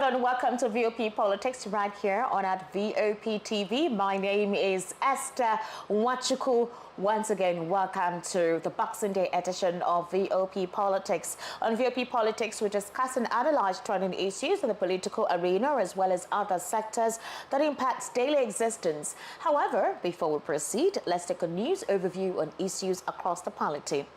and welcome to VOP Politics right here on at VOP TV. My name is Esther Wachuku. Once again, welcome to the Boxing Day edition of VOP Politics. On VOP Politics, we discuss and analyze trending issues in the political arena as well as other sectors that impact daily existence. However, before we proceed, let's take a news overview on issues across the polity.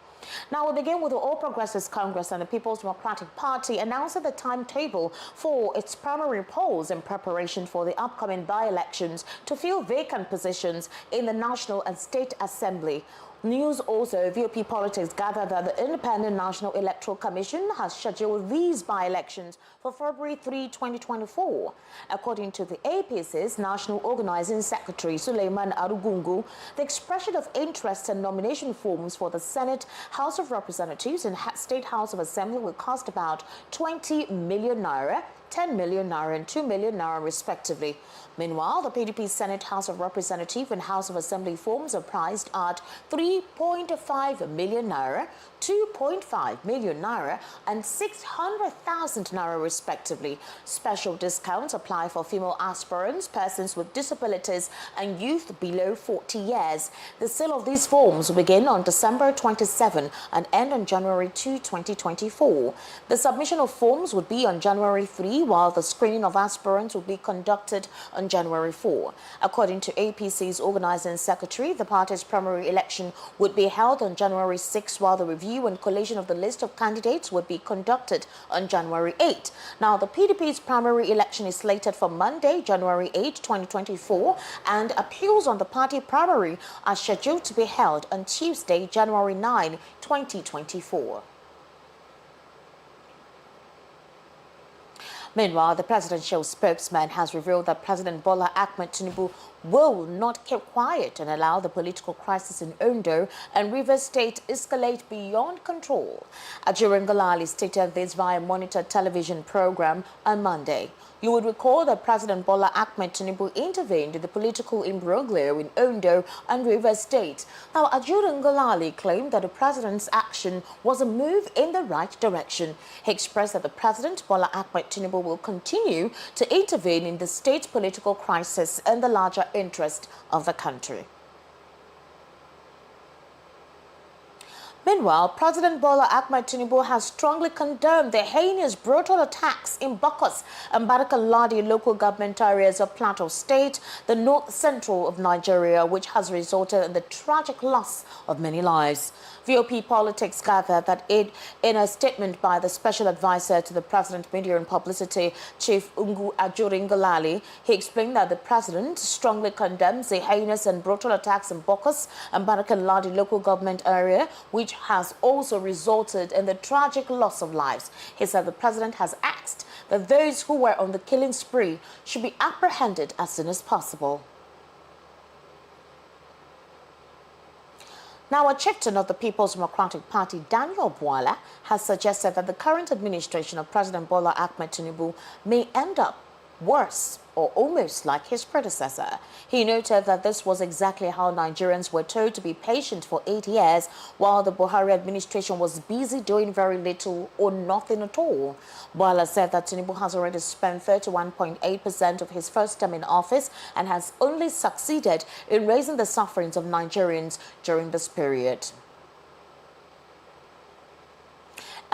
Now we'll begin with the All Progressives Congress and the People's Democratic Party announcing the timetable for its primary polls in preparation for the upcoming by-elections to fill vacant positions in the National and State Assembly. News also, VOP Politics gathered that the Independent National Electoral Commission has scheduled these by-elections for February 3, 2024. According to the APC's National Organizing Secretary, Suleiman Arugungu, the expression of interest and nomination forms for the Senate, House of Representatives and State House of Assembly will cost about 20 million naira, 10 million naira and 2 million naira respectively. Meanwhile, the PDP Senate, House of Representatives and House of Assembly forms are priced at 3.5 million naira, 2.5 million naira and 600,000 naira respectively. Special discounts apply for female aspirants, persons with disabilities and youth below 40 years. The sale of these forms will begin on December 27 and end on January 2, 2024. The submission of forms would be on January 3, while the screening of aspirants will be conducted on January 4. According to APC's organizing secretary, the party's primary election would be held on January 6, while the review and collation of the list of candidates would be conducted on January 8. Now, the PDP's primary election is slated for Monday, January 8, 2024, and appeals on the party primary are scheduled to be held on Tuesday, January 9, 2024. Meanwhile, the presidential spokesman has revealed that President Bola Ahmed Tinubu will not keep quiet and allow the political crisis in Ondo and Rivers State escalate beyond control. Ajurin Galali stated this via Monitor television program on Monday. You would recall that President Bola Ahmed Tinubu intervened in the political imbroglio in Ondo and Rivers State. Now, Ajurin Galali claimed that the president's action was a move in the right direction. He expressed that the president, Bola Ahmed Tinubu, will continue to intervene in the state's political crisis and the larger interest of the country. Meanwhile, President Bola Ahmed Tinubu has strongly condemned the heinous brutal attacks in Bokos and Barakaladi local government areas of Plateau State, the north central of Nigeria, which has resulted in the tragic loss of many lives. VOP Politics gathered that in a statement by the Special Advisor to the President, Media and Publicity, Chief Ungu Ajurin Galali, he explained that the President strongly condemns the heinous and brutal attacks in Bokos and Barakaladi local government area, which has also resulted in the tragic loss of lives. He said the President has asked that those who were on the killing spree should be apprehended as soon as possible. Now, a chieftain of the People's Democratic Party, Daniel Bwala, has suggested that the current administration of President Bola Ahmed Tinubu may end up worse or almost like his predecessor. He noted that this was exactly how Nigerians were told to be patient for 8 years, while the Buhari administration was busy doing very little or nothing at all. Bwala said that Tinubu has already spent 31.8% of his first term in office and has only succeeded in raising the sufferings of Nigerians during this period.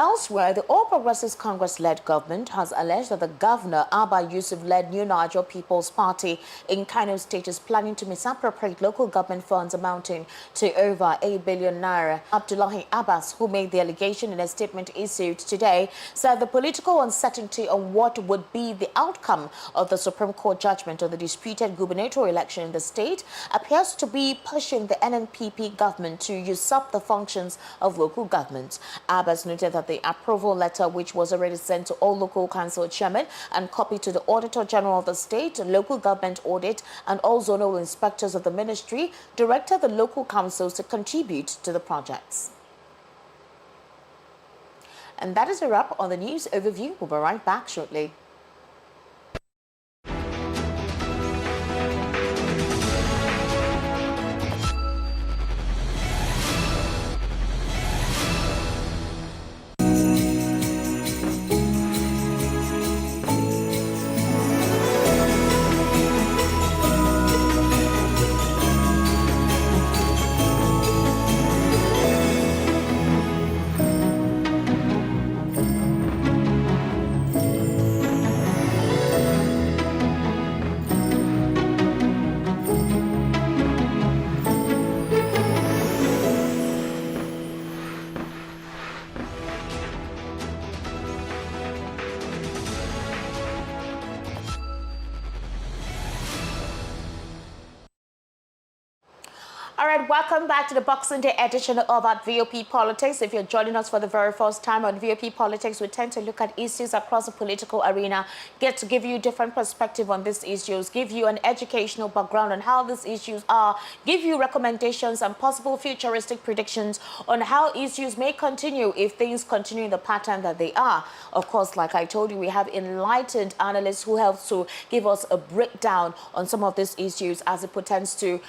Elsewhere, the All Progressives Congress-led government has alleged that the governor, Abba Yusuf-led New Niger People's Party in Kano State is planning to misappropriate local government funds amounting to over 8 billion naira. Abdullahi Abbas, who made the allegation in a statement issued today, said the political uncertainty on what would be the outcome of the Supreme Court judgment on the disputed gubernatorial election in the state appears to be pushing the NNPP government to usurp the functions of local government. Abbas noted that the approval letter, which was already sent to all local council chairmen and copied to the Auditor General of the state, local government audit, and all zonal inspectors of the ministry, directed the local councils to contribute to the projects. And that is a wrap on the news overview. We'll be right back shortly. All right, welcome back to the Boxing Day edition of our VOP Politics. If you're joining us for the very first time on VOP Politics, we tend to look at issues across the political arena, get to give you different perspective on these issues, give you an educational background on how these issues are, give you recommendations and possible futuristic predictions on how issues may continue if things continue in the pattern that they are. Of course, like I told you, we have enlightened analysts who help to give us a breakdown on some of these issues as it pertains to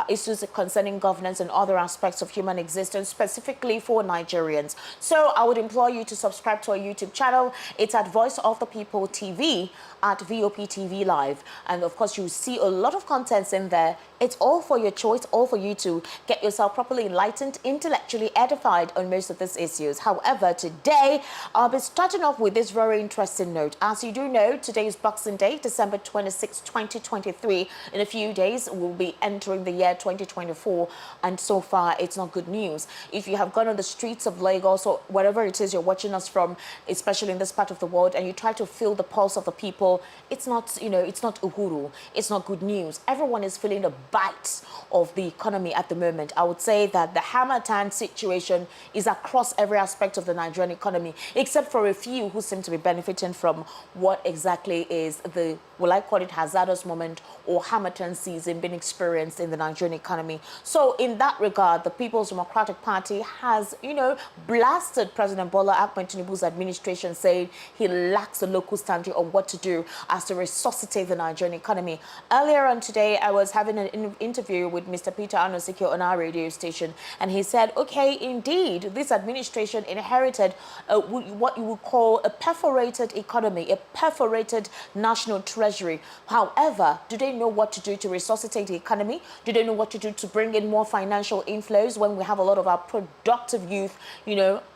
issues concerning governance and other aspects of human existence, specifically for Nigerians. So I would implore you to subscribe to our YouTube channel. It's at Voice of the People TV at VOP TV Live. And of course, you see a lot of contents in there. It's all for your choice, all for you to get yourself properly enlightened, intellectually edified on most of these issues. However, today, I'll be starting off with this very interesting note. As you do know, today is Boxing Day, December 26, 2023. In a few days, we'll be entering the year 2024, and so far, it's not good news. If you have gone on the streets of Lagos or wherever it is you're watching us from, especially in this part of the world, and you try to feel the pulse of the people, it's not, it's not uhuru, it's not good news. Everyone is feeling the bite of the economy at the moment. I would say that the Hamatan situation is across every aspect of the Nigerian economy, except for a few who seem to be benefiting from what exactly is the, will I call it, hazardous moment or Hamatan season being experienced in the Nigerian economy. So in that regard, the People's Democratic Party has, blasted President Bola Ahmed Tinubu's administration, saying he lacks a local standard on what to do as to resuscitate the Nigerian economy. Earlier on today, I was having an interview with Mr. Peter Anosike on our radio station, and he said, okay, indeed, this administration inherited what you would call a perforated economy, a perforated national treasury. However, do they know what to do to resuscitate the economy? Do they know what to do to bring in more financial inflows when we have a lot of our productive youth,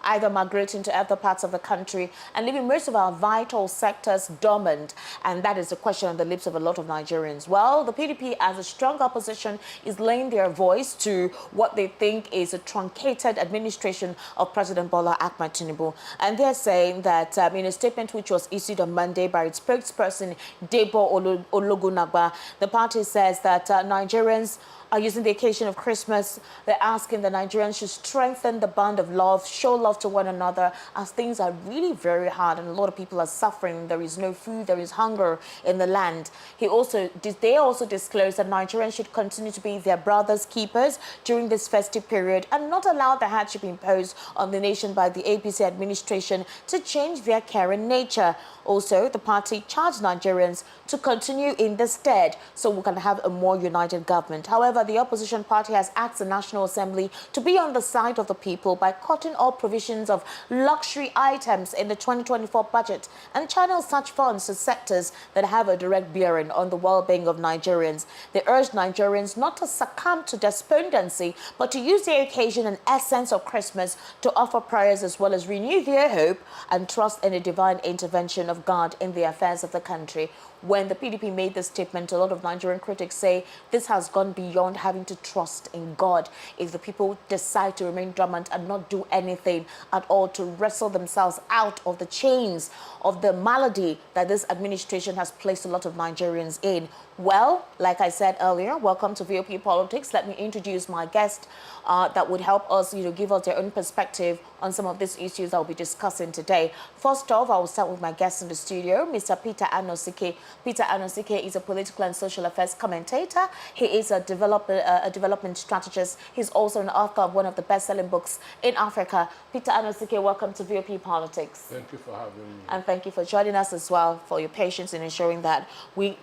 either migrating to other parts of the country and leaving most of our vital sectors dormant? And that is the question on the lips of a lot of Nigerians. Well, the PDP, as a strong opposition, is laying their voice to what they think is a truncated administration of President Bola Ahmed Tinubu. And they're saying that in a statement which was issued on Monday by its spokesperson, Debo Ologunagba, the party says that Nigerians are using the occasion of Christmas. They're asking the Nigerians should strengthen the bond of love, show love to one another, as things are really very hard and a lot of people are suffering. There is no food, there is hunger in the land. They also disclosed that Nigerians should continue to be their brothers' keepers during this festive period and not allow the hardship imposed on the nation by the APC administration to change their caring nature. Also, the party charged Nigerians to continue in the stead so we can have a more united government. However, the opposition party has asked the National Assembly to be on the side of the people by cutting all provisions of luxury items in the 2024 budget and channel such funds to sectors that have a direct bearing on the well-being of Nigerians. They urge Nigerians not to succumb to despondency, but to use the occasion and essence of Christmas to offer prayers as well as renew their hope and trust in the divine intervention of God in the affairs of the country. When the PDP made this statement, a lot of Nigerian critics say this has gone beyond having to trust in God. If the people decide to remain dormant and not do anything at all to wrestle themselves out of the chains of the malady that this administration has placed a lot of Nigerians in. Well, like I said earlier, welcome to VOP Politics. Let me introduce my guest that would help us, give us their own perspective on some of these issues I'll be discussing today. First off, I will start with my guest in the studio, Mr. Peter Anosike. Peter Anosike is a political and social affairs commentator. He is a development strategist. He's also an author of one of the best-selling books in Africa. Peter Anosike, welcome to VOP Politics. Thank you for having me. And thank you for joining us as well, for your patience in ensuring that we,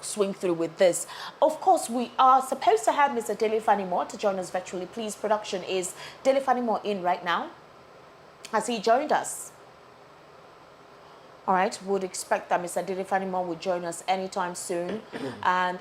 swing through with this. Of course, we are supposed to have Mr. Dele Fanimo to join us virtually. Please, production, is Dele Fanimo in right now? Has he joined us? All right, would expect that Mr. Dele Fanimo would join us anytime soon. and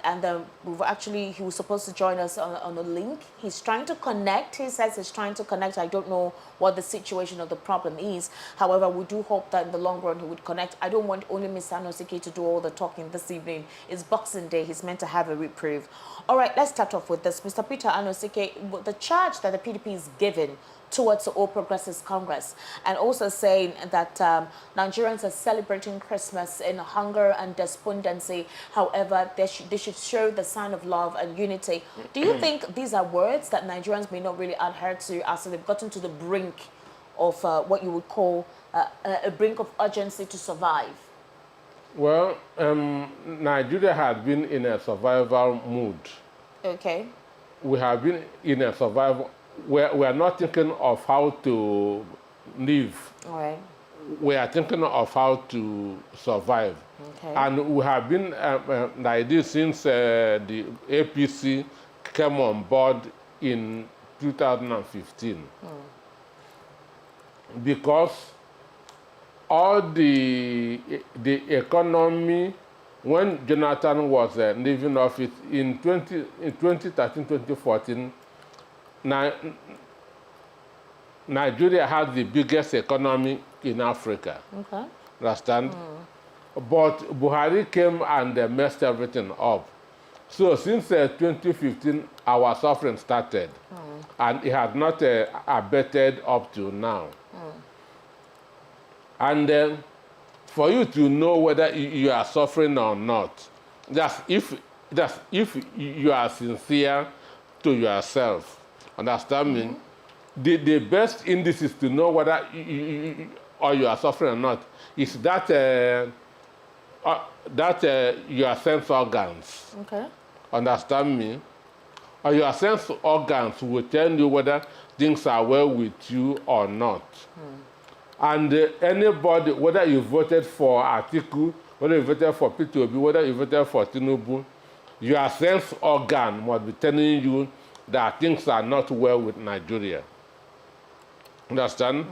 he was supposed to join us on a link. He's trying to connect. He says he's trying to connect. I don't know what the situation of the problem is. However, we do hope that in the long run he would connect. I don't want only Mr. Anosike to do all the talking this evening. It's Boxing Day. He's meant to have a reprieve. All right, let's start off with this. Mr. Peter Anosike, the charge that the PDP is given towards the All Progressives Congress, and also saying that Nigerians are celebrating Christmas in hunger and despondency. However, they should show the sign of love and unity. Do you think these are words that Nigerians may not really adhere to as they've gotten to the brink of what you would call a brink of urgency to survive? Well, Nigeria has been in a survival mood. Okay. We have been in a survival. We are not thinking of how to live. All right. We are thinking of how to survive. Okay. And we have been like this since the APC came on board in 2015. Because all the economy, when Jonathan was leaving office in 2013, 2014, Nigeria has the biggest economy in Africa. Okay. Understand? But Buhari came and messed everything up. So since 2015, our suffering started, and it has not abated up to now. And for you to know whether you are suffering or not, that's if you are sincere to yourself. Understand me? The best indices to know whether you are suffering or not is that your sense organs. Okay. Understand me? Or your sense organs will tell you whether things are well with you or not. And anybody, whether you voted for Atiku, whether you voted for P2B, whether you voted for Tinubu, your sense organ must be telling you that things are not well with Nigeria. Understand?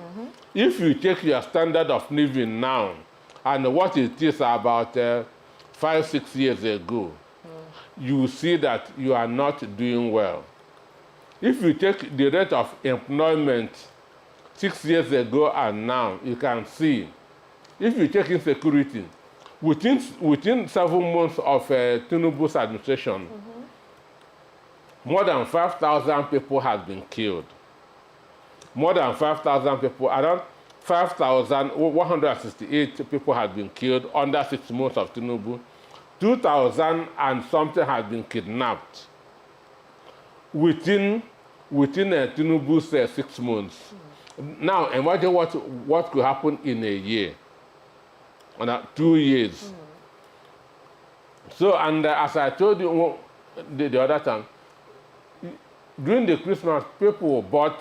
If you take your standard of living now and what it is about 5-6 years ago, you will see that you are not doing well. If you take the rate of employment 6 years ago and now, you can see. If you take insecurity, within 7 months of Tinubu's administration, more than 5,000 people have been killed. More than 5,000 people, around 5,168 people have been killed under 6 months of Tinubu. 2,000 and something have been kidnapped within Tinubu's 6 months. Now, imagine what could happen in a year, or 2 years. So, and as I told you the other time, during the Christmas, people bought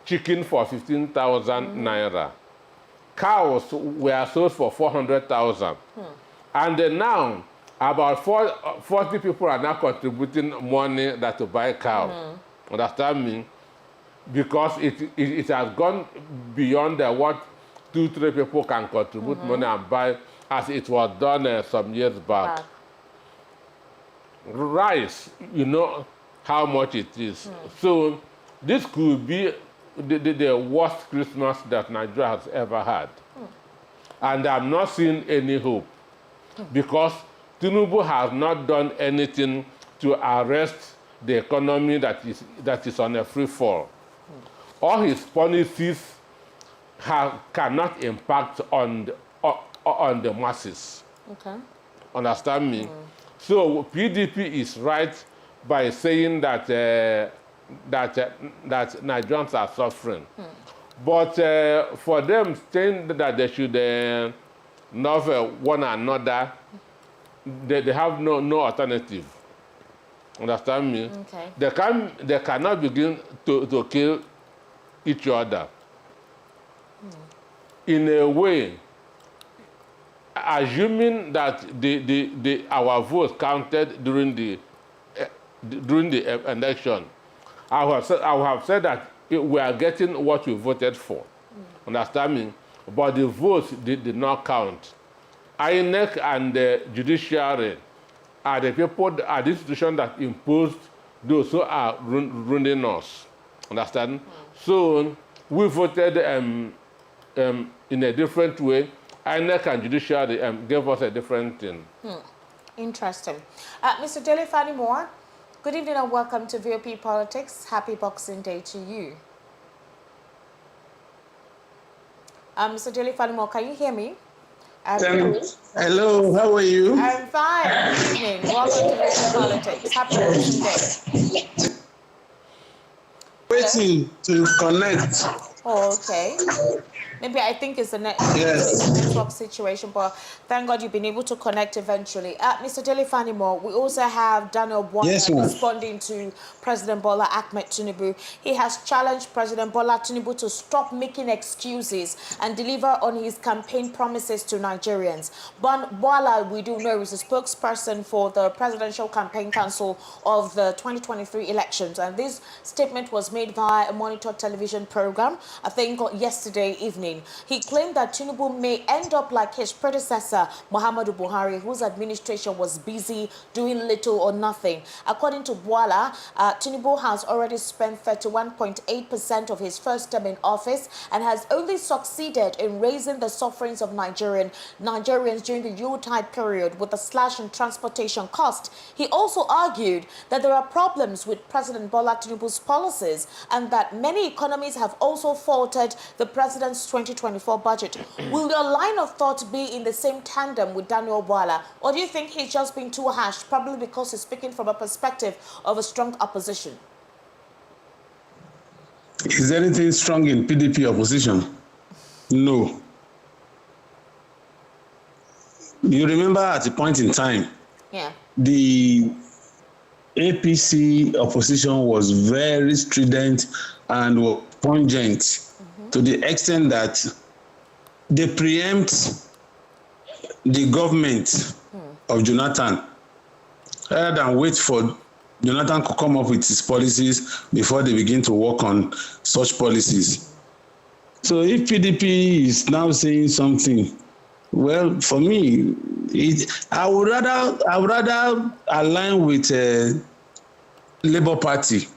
chicken for 15,000 naira. Cows were sold for 400,000. And now, about 40 people are now contributing money to buy cows. Understand me? Because it has gone beyond what 2-3 people can contribute money and buy, as it was done some years back. Rice, you know how much it is. So this could be the worst Christmas that Nigeria has ever had. And I'm not seeing any hope, because Tinubu has not done anything to arrest the economy that is on a free fall. All his policies cannot impact on the masses. Okay. Understand me? So PDP is right by saying that Nigerians are suffering. But for them saying that they should love one another, they have no alternative. Understand me? Okay. They cannot begin to kill each other. In a way, assuming that our votes counted during the election, I would have said that we are getting what we voted for. Understand me? But the votes did not count. INEC and the judiciary are the people, are the institution that imposed those who are ruining us. Understand? So we voted in a different way. INEC and judiciary gave us a different thing. Interesting. Mr. Dele Fanimoa, good evening and welcome to VOP Politics. Happy Boxing Day to you. Mr. Dele Fanimo, can you hear me? Hello, how are you? I'm fine. Good evening. Welcome to VOP Politics. Happy Boxing Day. Waiting to connect. Oh, okay. Maybe I think it's a Yes. network situation, but thank God you've been able to connect eventually. Mr. Dele Fanimo, we also have Daniel Bwana Yes, ma'am. responding to President Bola Ahmed Tinubu. He has challenged President Bola Tinubu to stop making excuses and deliver on his campaign promises to Nigerians. Bola, we do know, is a spokesperson for the Presidential Campaign Council of the 2023 elections, and this statement was made via a Monitor television program, I think yesterday evening. He claimed that Tinubu may end up like his predecessor, Muhammadu Buhari, whose administration was busy doing little or nothing. According to Bwala, Tinubu has already spent 31.8% of his first term in office and has only succeeded in raising the sufferings of Nigerians during the Yuletide period with a slash in transportation cost. He also argued that there are problems with President Bola Tinubu's policies and that many economies have also faltered the president's 2024 budget. Will your line of thought be in the same tandem with Daniel Bwala, or do you think he's just being too harsh, probably because he's speaking from a perspective of a strong opposition? Is there anything strong in PDP opposition? No. You remember at a point in time, the APC opposition was very strident and pungent to the extent that they preempt the government of Jonathan rather than wait for Jonathan to come up with his policies before they begin to work on such policies. So if PDP is now saying something, well, for me, I would rather align with Labour Party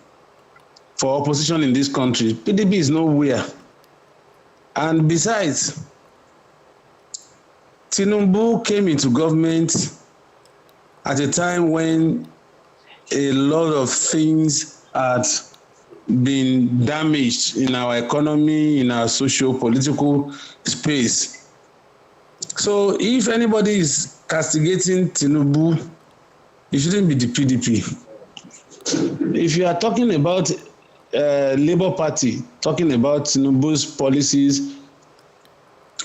for opposition in this country. PDP is nowhere. And besides, Tinubu came into government at a time when a lot of things had been damaged in our economy, in our socio-political space. So if anybody is castigating Tinubu, it shouldn't be the PDP. If you are talking about Labour Party, talking about Tinubu's policies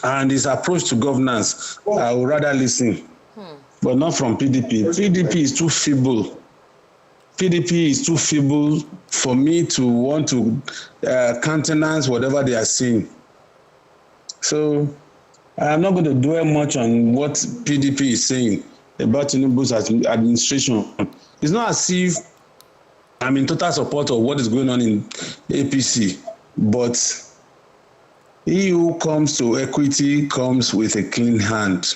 and his approach to governance, I would rather listen, but not from PDP. PDP is too feeble. PDP is too feeble for me to want to countenance whatever they are saying. So I'm not going to dwell much on what PDP is saying about Tinubu's administration. It's not as if I'm in total support of what is going on in APC, but he who comes to equity comes with a clean hand.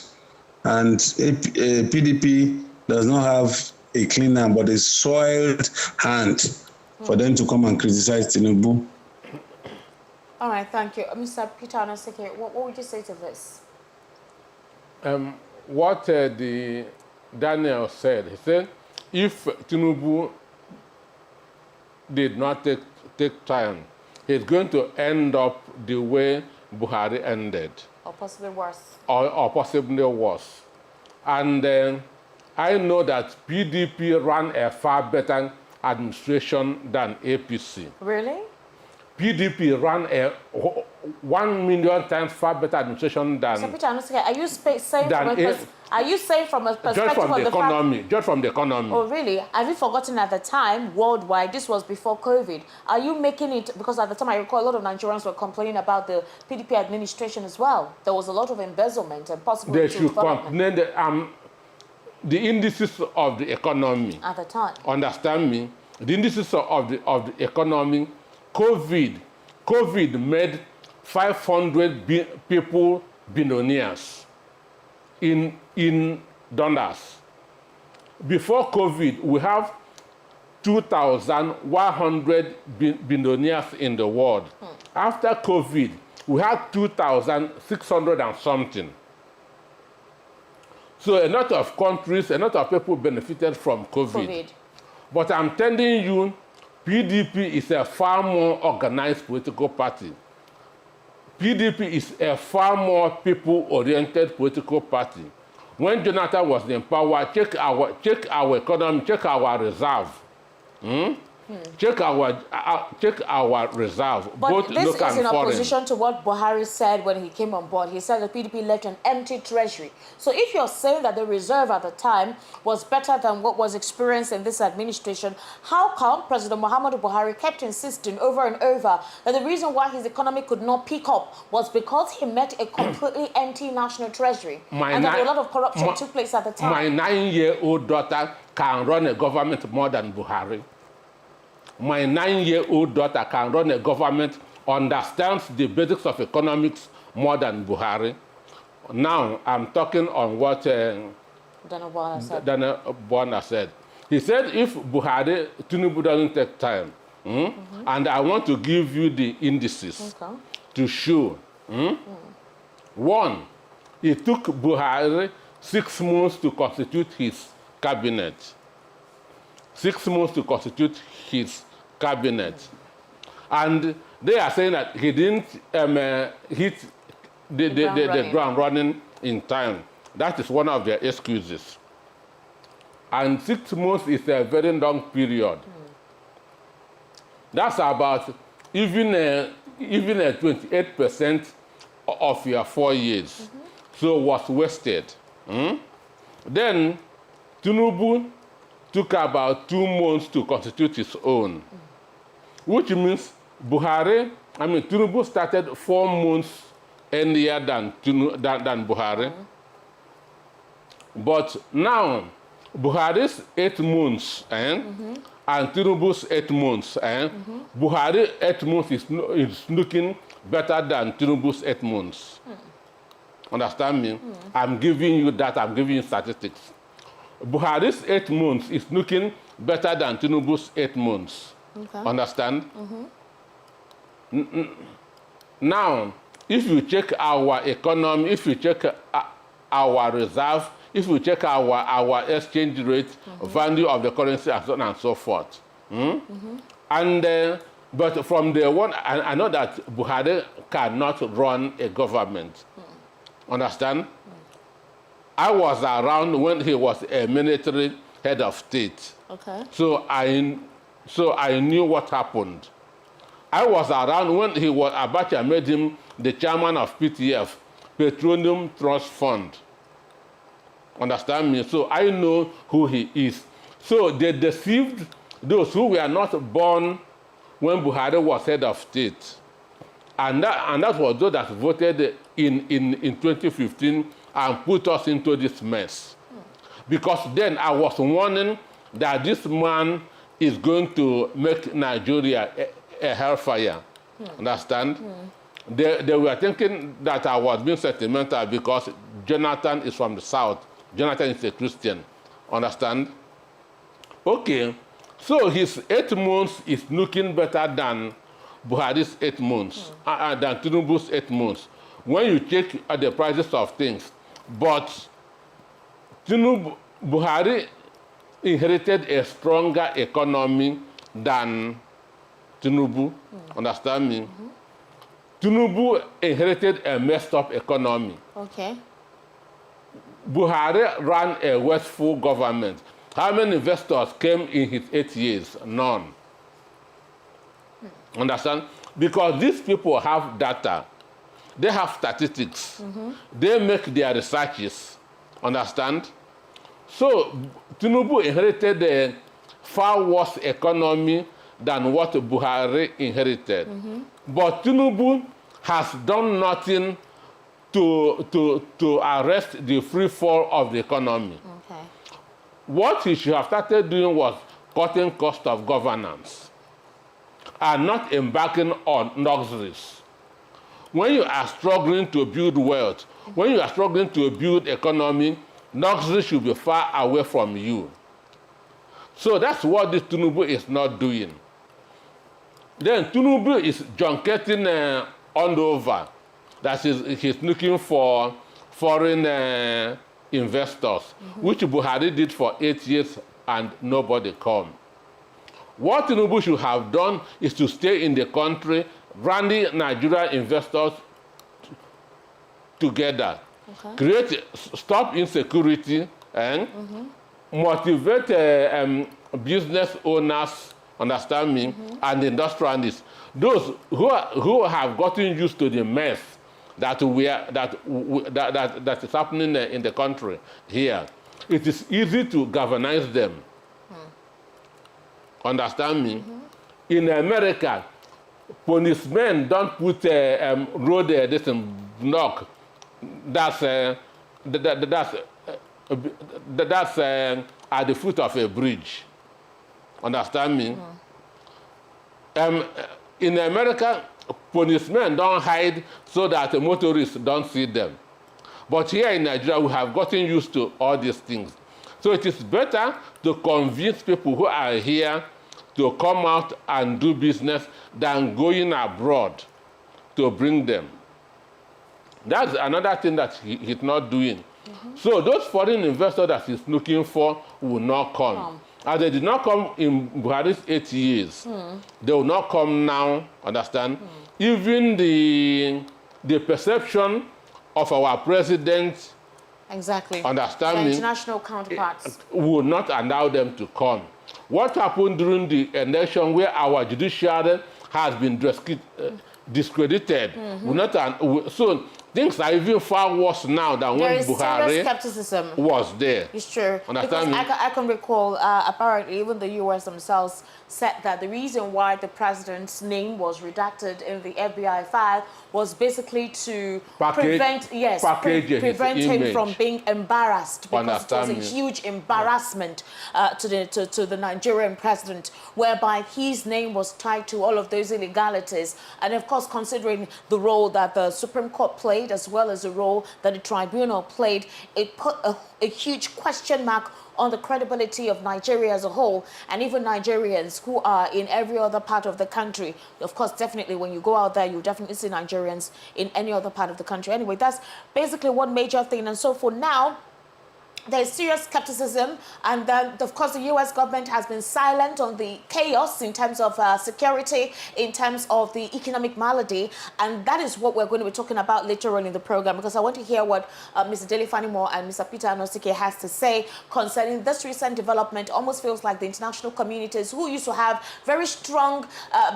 And PDP does not have a clean hand, but a soiled hand for them to come and criticize Tinubu. All right, thank you. Mr. Peter Onoseke, what would you say to this? What the Daniel said, he said, if Tinubu did not take time, he's going to end up the way Buhari ended. Or possibly worse. Or possibly worse. And I know that PDP ran a far better administration than APC. Really? PDP ran a 1 million times far better administration than... Mr. Peter Onoseke, are you saying from a perspective just from of the economy, just from the economy. Oh, really? Have you forgotten at the time, worldwide, this was before COVID, are you making it, because at the time I recall a lot of Nigerians were complaining about the PDP administration as well. There was a lot of embezzlement and possibly... They should complain the indices of the economy. At the time. Understand me? The indices of the economy, COVID made 500 people billionaires in dollars. Before COVID, we have 2,100 billionaires in the world. After COVID, we have 2,600 and something. So a lot of countries, a lot of people benefited from COVID. But I'm telling you, PDP is a far more organized political party. PDP is a far more people-oriented political party. When Jonathan was in power, check our economy, check our reserve. Check our reserve, but both this local is and in foreign. opposition to what Buhari said when he came on board. He said the PDP left an empty treasury. So if you're saying that the reserve at the time was better than what was experienced in this administration, how come President Muhammadu Buhari kept insisting over and over that the reason why his economy could not pick up was because he met a completely empty national treasury and that a lot of corruption took place at the time? My 9-year-old daughter can run a government more than Buhari. My 9-year-old daughter can run a government, understands the basics of economics more than Buhari. Now, I'm talking on what Dana Bona said. He said if Tinubu doesn't take time, and I want to give you the indices to show. One, it took Buhari 6 months to constitute his cabinet. 6 months to constitute his cabinet. And they are saying that he didn't hit the ground running in time. That is one of their excuses. And 6 months is a very long period. That's about even a 28% of your 4 years. So was wasted. Then Tinubu took about 2 months to constitute his own, which means Tinubu started 4 months earlier than Buhari. But now, Buhari's 8 months and Tinubu's 8 months, Buhari's 8 months is looking better than Tinubu's 8 months. Understand me? I'm giving you that, I'm giving you statistics. Buhari's 8 months is looking better than Tinubu's 8 months. Okay. Understand? Now, if you check our economy, if you check our reserve, if you check our exchange rate, value of the currency, and so on and so forth. And but from the one, I know that Buhari cannot run a government. Understand? I was around when he was a military head of state. Okay. So I knew what happened. I was around when Abacha made him the chairman of PTF, Petroleum Trust Fund. Understand me? So I know who he is. So they deceived those who were not born when Buhari was head of state. And that was those that voted in 2015 and put us into this mess. Because then I was warning that this man is going to make Nigeria a hellfire. Understand? They were thinking that I was being sentimental because Jonathan is from the south. Jonathan is a Christian. Understand? Okay. So his 8 months is looking better than Buhari's 8 months, than Tinubu's 8 months. When you check the prices of things, but Buhari inherited a stronger economy than Tinubu. Understand me? Tinubu inherited a messed up economy. Okay. Buhari ran a wasteful government. How many investors came in his 8 years? None. Understand? Because these people have data. They have statistics. They make their researches. Understand? So Tinubu inherited a far worse economy than what Buhari inherited. But Tinubu has done nothing to arrest the free fall of the economy. Okay. What he should have started doing was cutting cost of governance and not embarking on luxuries. When you are struggling to build wealth, when you are struggling to build economy, luxury should be far away from you. So that's what this Tinubu is not doing. Then Tinubu is junketing all over. That is, he's looking for foreign investors, which Buhari did for 8 years and nobody come. What Tinubu should have done is to stay in the country, rally Nigerian investors together. Okay. Stop insecurity and motivate business owners, understand me, and industrialists. Those who have gotten used to the mess that is happening in the country here. It is easy to galvanize them. Understand me? In America, policemen don't put road this block. That's at the foot of a bridge. Understand me? In America, policemen don't hide so that the motorists don't see them. But here in Nigeria, we have gotten used to all these things. So it is better to convince people who are here to come out and do business than going abroad to bring them. That's another thing that he's not doing. So those foreign investors that he's looking for will not come. And they did not come in Buhari's 8 years. They will not come now, understand? Even the perception of our president, exactly, understand the me, international counterparts will not allow them to come. What happened during the election where our judiciary has been discredited? Will not, so things are even far worse now than when Buhari was there. It's true. Understand because me? I can recall, apparently, even the U.S. themselves said that the reason why the president's name was redacted in the FBI file was basically to prevent him from being embarrassed, because it was a huge embarrassment to the Nigerian president, whereby his name was tied to all of those illegalities. And of course, considering the role that the Supreme Court played, as well as the role that the tribunal played, it put a huge question mark on the credibility of Nigeria as a whole, and even Nigerians who are in every other part of the country. Of course, definitely when you go out there, you definitely see Nigerians in any other part of the country. Anyway, that's basically one major thing. And so for now, there's serious skepticism, and then, of course, the U.S. government has been silent on the chaos in terms of security, in terms of the economic malady, and that is what we're going to be talking about later on in the program, because I want to hear what Mr. Dele Fanimo and Mr. Peter Anosike has to say concerning this recent development. Almost feels like the international communities, who used to have very strong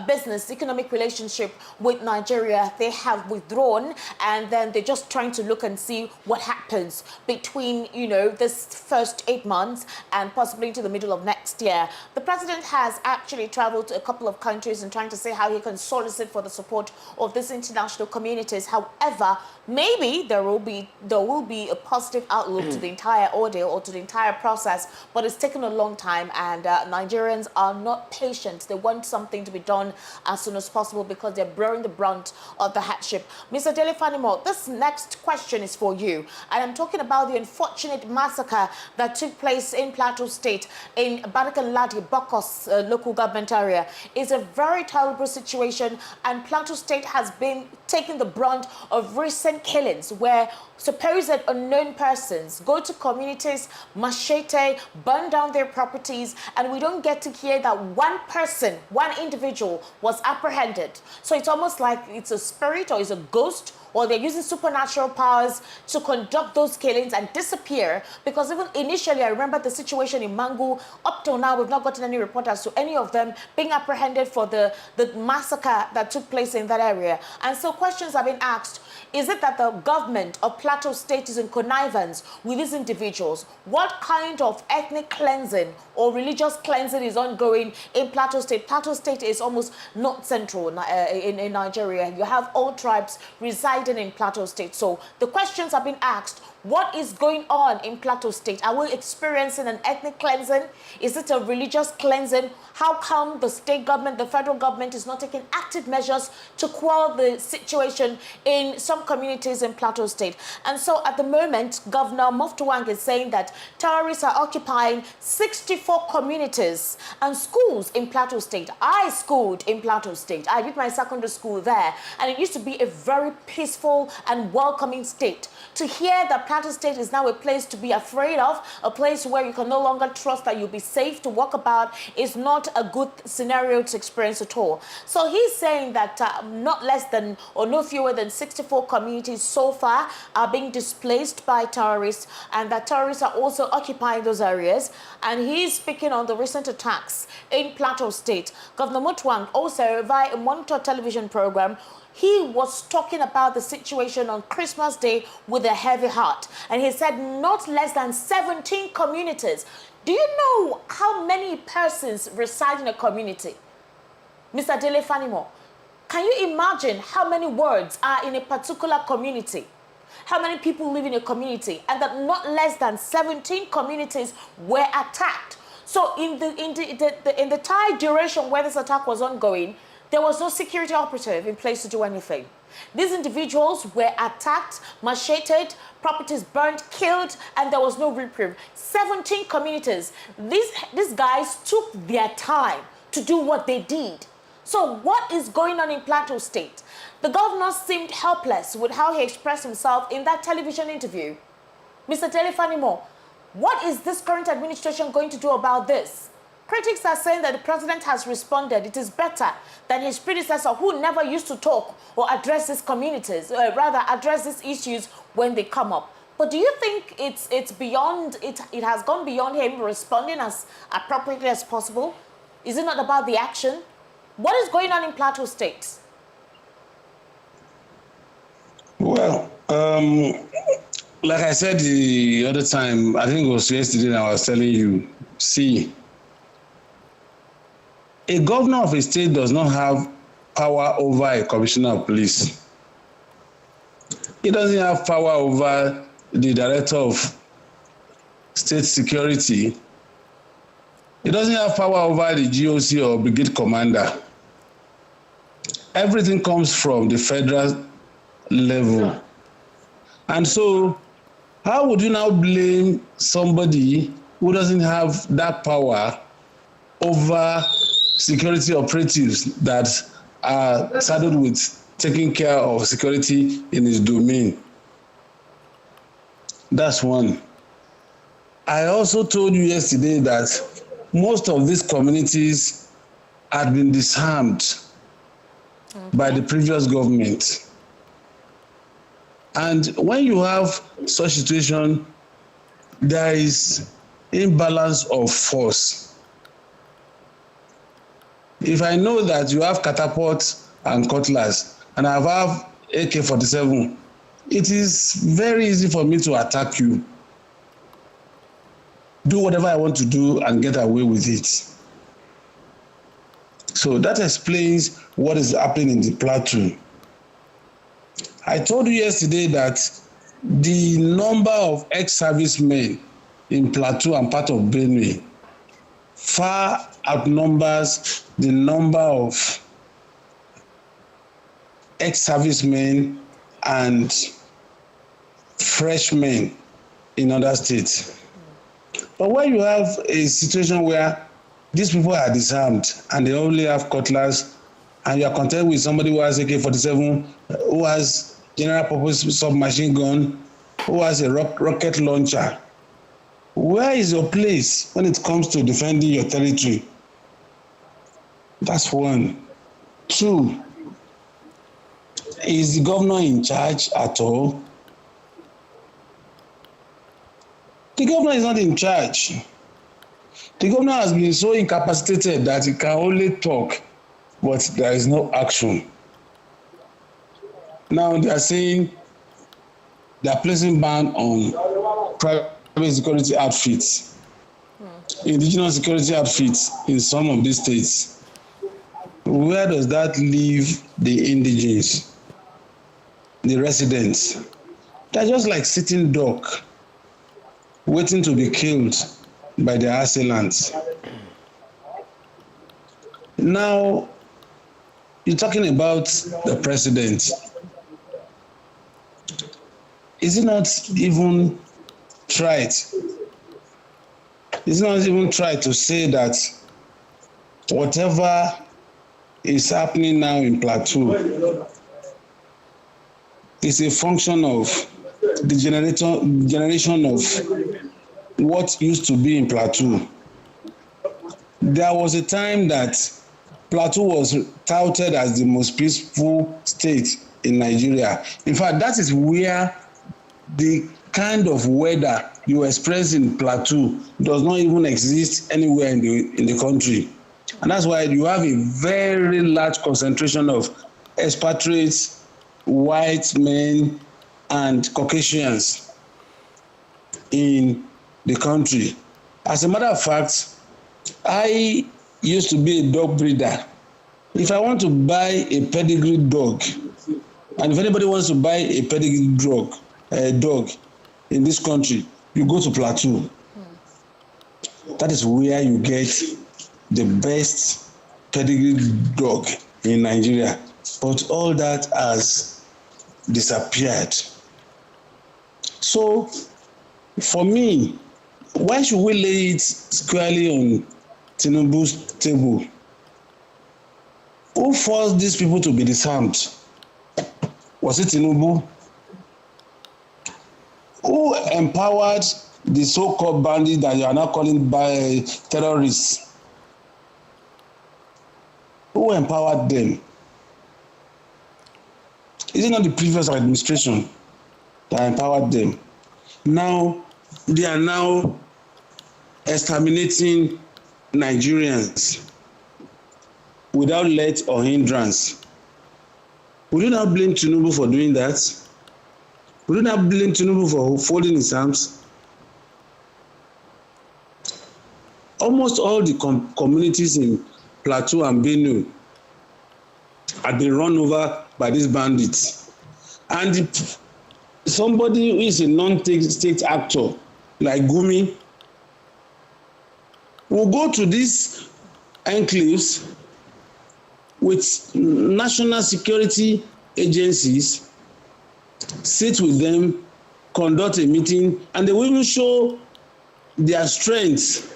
business, economic relationship with Nigeria, they have withdrawn, and then they're just trying to look and see what happens between, you know, this first 8 months and possibly into the middle of next year. The president has actually traveled to a couple of countries and trying to say how he can solicit for the support of these international communities. However, maybe there will be a positive outlook to the entire ordeal or to the entire process, but it's taken a long time, and Nigerians are not patient. They want something to be done as soon as possible because they're bearing the brunt of the hardship. Mr. Dele Fanimo, this next question is for you, and I'm talking about the unfortunate massacre that took place in Plateau State in Barikaladi, Bokos local government area. It's a very terrible situation, and Plateau State has been taking the brunt of recent killings where supposed unknown persons go to communities, machete, burn down their properties, and we don't get to hear that one person, one individual was apprehended. So it's almost like it's a spirit or it's a ghost, or they're using supernatural powers to conduct those killings and disappear. Because even initially, I remember the situation in Mangu. Up till now, we've not gotten any report as to any of them being apprehended for the massacre that took place in that area. And so questions have been asked. Is it that the government of Plateau State is in connivance with these individuals? What kind of ethnic cleansing or religious cleansing is ongoing in Plateau State? Plateau State is almost north central in Nigeria. You have all tribes residing in Plateau State. So the questions have been asked. What is going on in Plateau State? Are we experiencing an ethnic cleansing? Is it a religious cleansing? How come the state government, the federal government is not taking active measures to quell the situation in some communities in Plateau State? And so at the moment, Governor Moftuwang is saying that terrorists are occupying 64 communities and schools in Plateau State. I schooled in Plateau State. I did my secondary school there, and it used to be a very peaceful and welcoming state. To hear that Plateau State is now a place to be afraid of, a place where you can no longer trust that you'll be safe to walk about, is not a good scenario to experience at all. So he's saying that not less than or no fewer than 64 communities so far are being displaced by terrorists, and that terrorists are also occupying those areas. And he's speaking on the recent attacks in Plateau State. Governor Mutwang also, via a Monitor television program, he was talking about the situation on Christmas Day with a heavy heart. And he said not less than 17 communities. Do you know how many persons reside in a community? Mr. Dele Fanimo, can you imagine how many words are in a particular community? How many people live in a community? And that not less than 17 communities were attacked. So in the entire duration where this attack was ongoing, there was no security operative in place to do anything. These individuals were attacked, macheted, properties burned, killed, and there was no reprieve. 17 communities. These guys took their time to do what they did. So what is going on in Plateau State? The governor seemed helpless with how he expressed himself in that television interview. Mr. Dele Fanimo, what is this current administration going to do about this? Critics are saying that the president has responded. It is better than his predecessor, who never used to talk or address these communities, rather address these issues when they come up. But do you think it's beyond, it has gone beyond him responding as appropriately as possible? Is it not about the action? What is going on in Plateau State? Well, like I said the other time, I think it was yesterday, and I was telling you, see, a governor of a state does not have power over a commissioner of police. He doesn't have power over the director of state security. He doesn't have power over the GOC or brigade commander. Everything comes from the federal level. And so, how would you now blame somebody who doesn't have that power over security operatives that are saddled with taking care of security in his domain? That's one. I also told you yesterday that most of these communities had been disarmed by the previous government. And when you have such situation, there is imbalance of force. If I know that you have catapults and cutlass, and I have AK-47, it is very easy for me to attack you, do whatever I want to do, and get away with it. So that explains what is happening in the plateau. I told you yesterday that the number of ex-servicemen in Plateau and part of Benue far outnumbers the number of ex-servicemen and freshmen in other states. But when you have a situation where these people are disarmed and they only have cutlass, and you are content with somebody who has AK-47, who has general purpose submachine gun, who has a rocket launcher, where is your place when it comes to defending your territory? That's one. Two, is the governor in charge at all? The governor is not in charge. The governor has been so incapacitated that he can only talk, but there is no action. Now they are saying they are placing ban on private security outfits, indigenous security outfits in some of these states. Where does that leave the indigenes, the residents? They're just like sitting duck, waiting to be killed by their assailants. Now, you're talking about the president. Is it not even tried? Is it not even tried to say that whatever is happening now in Plateau is a function of the generation of what used to be in Plateau. There was a time that Plateau was touted as the most peaceful state in Nigeria. In fact, that is where the kind of weather you experience in Plateau does not even exist anywhere in the country. And that's why you have a very large concentration of expatriates, white men, and Caucasians in the country. As a matter of fact, I used to be a dog breeder. If I want to buy a pedigree dog, and if anybody wants to buy a pedigree dog in this country, you go to Plateau. That is where you get the best pedigree dog in Nigeria. But all that has disappeared. So, for me, why should we lay it squarely on Tinubu's table? Who forced these people to be disarmed? Was it Tinubu? Who empowered the so-called bandits that you are now calling by terrorists? Who empowered them? Is it not the previous administration that empowered them? Now, they are now exterminating Nigerians without let or hindrance. Would you not blame Tinubu for doing that? Would you not blame Tinubu for folding his arms? Almost all the communities in Plateau and Benue had been run over by these bandits. And somebody who is a non-state actor, like Gumi, will go to these enclaves with national security agencies, sit with them, conduct a meeting, and they will even show their strength,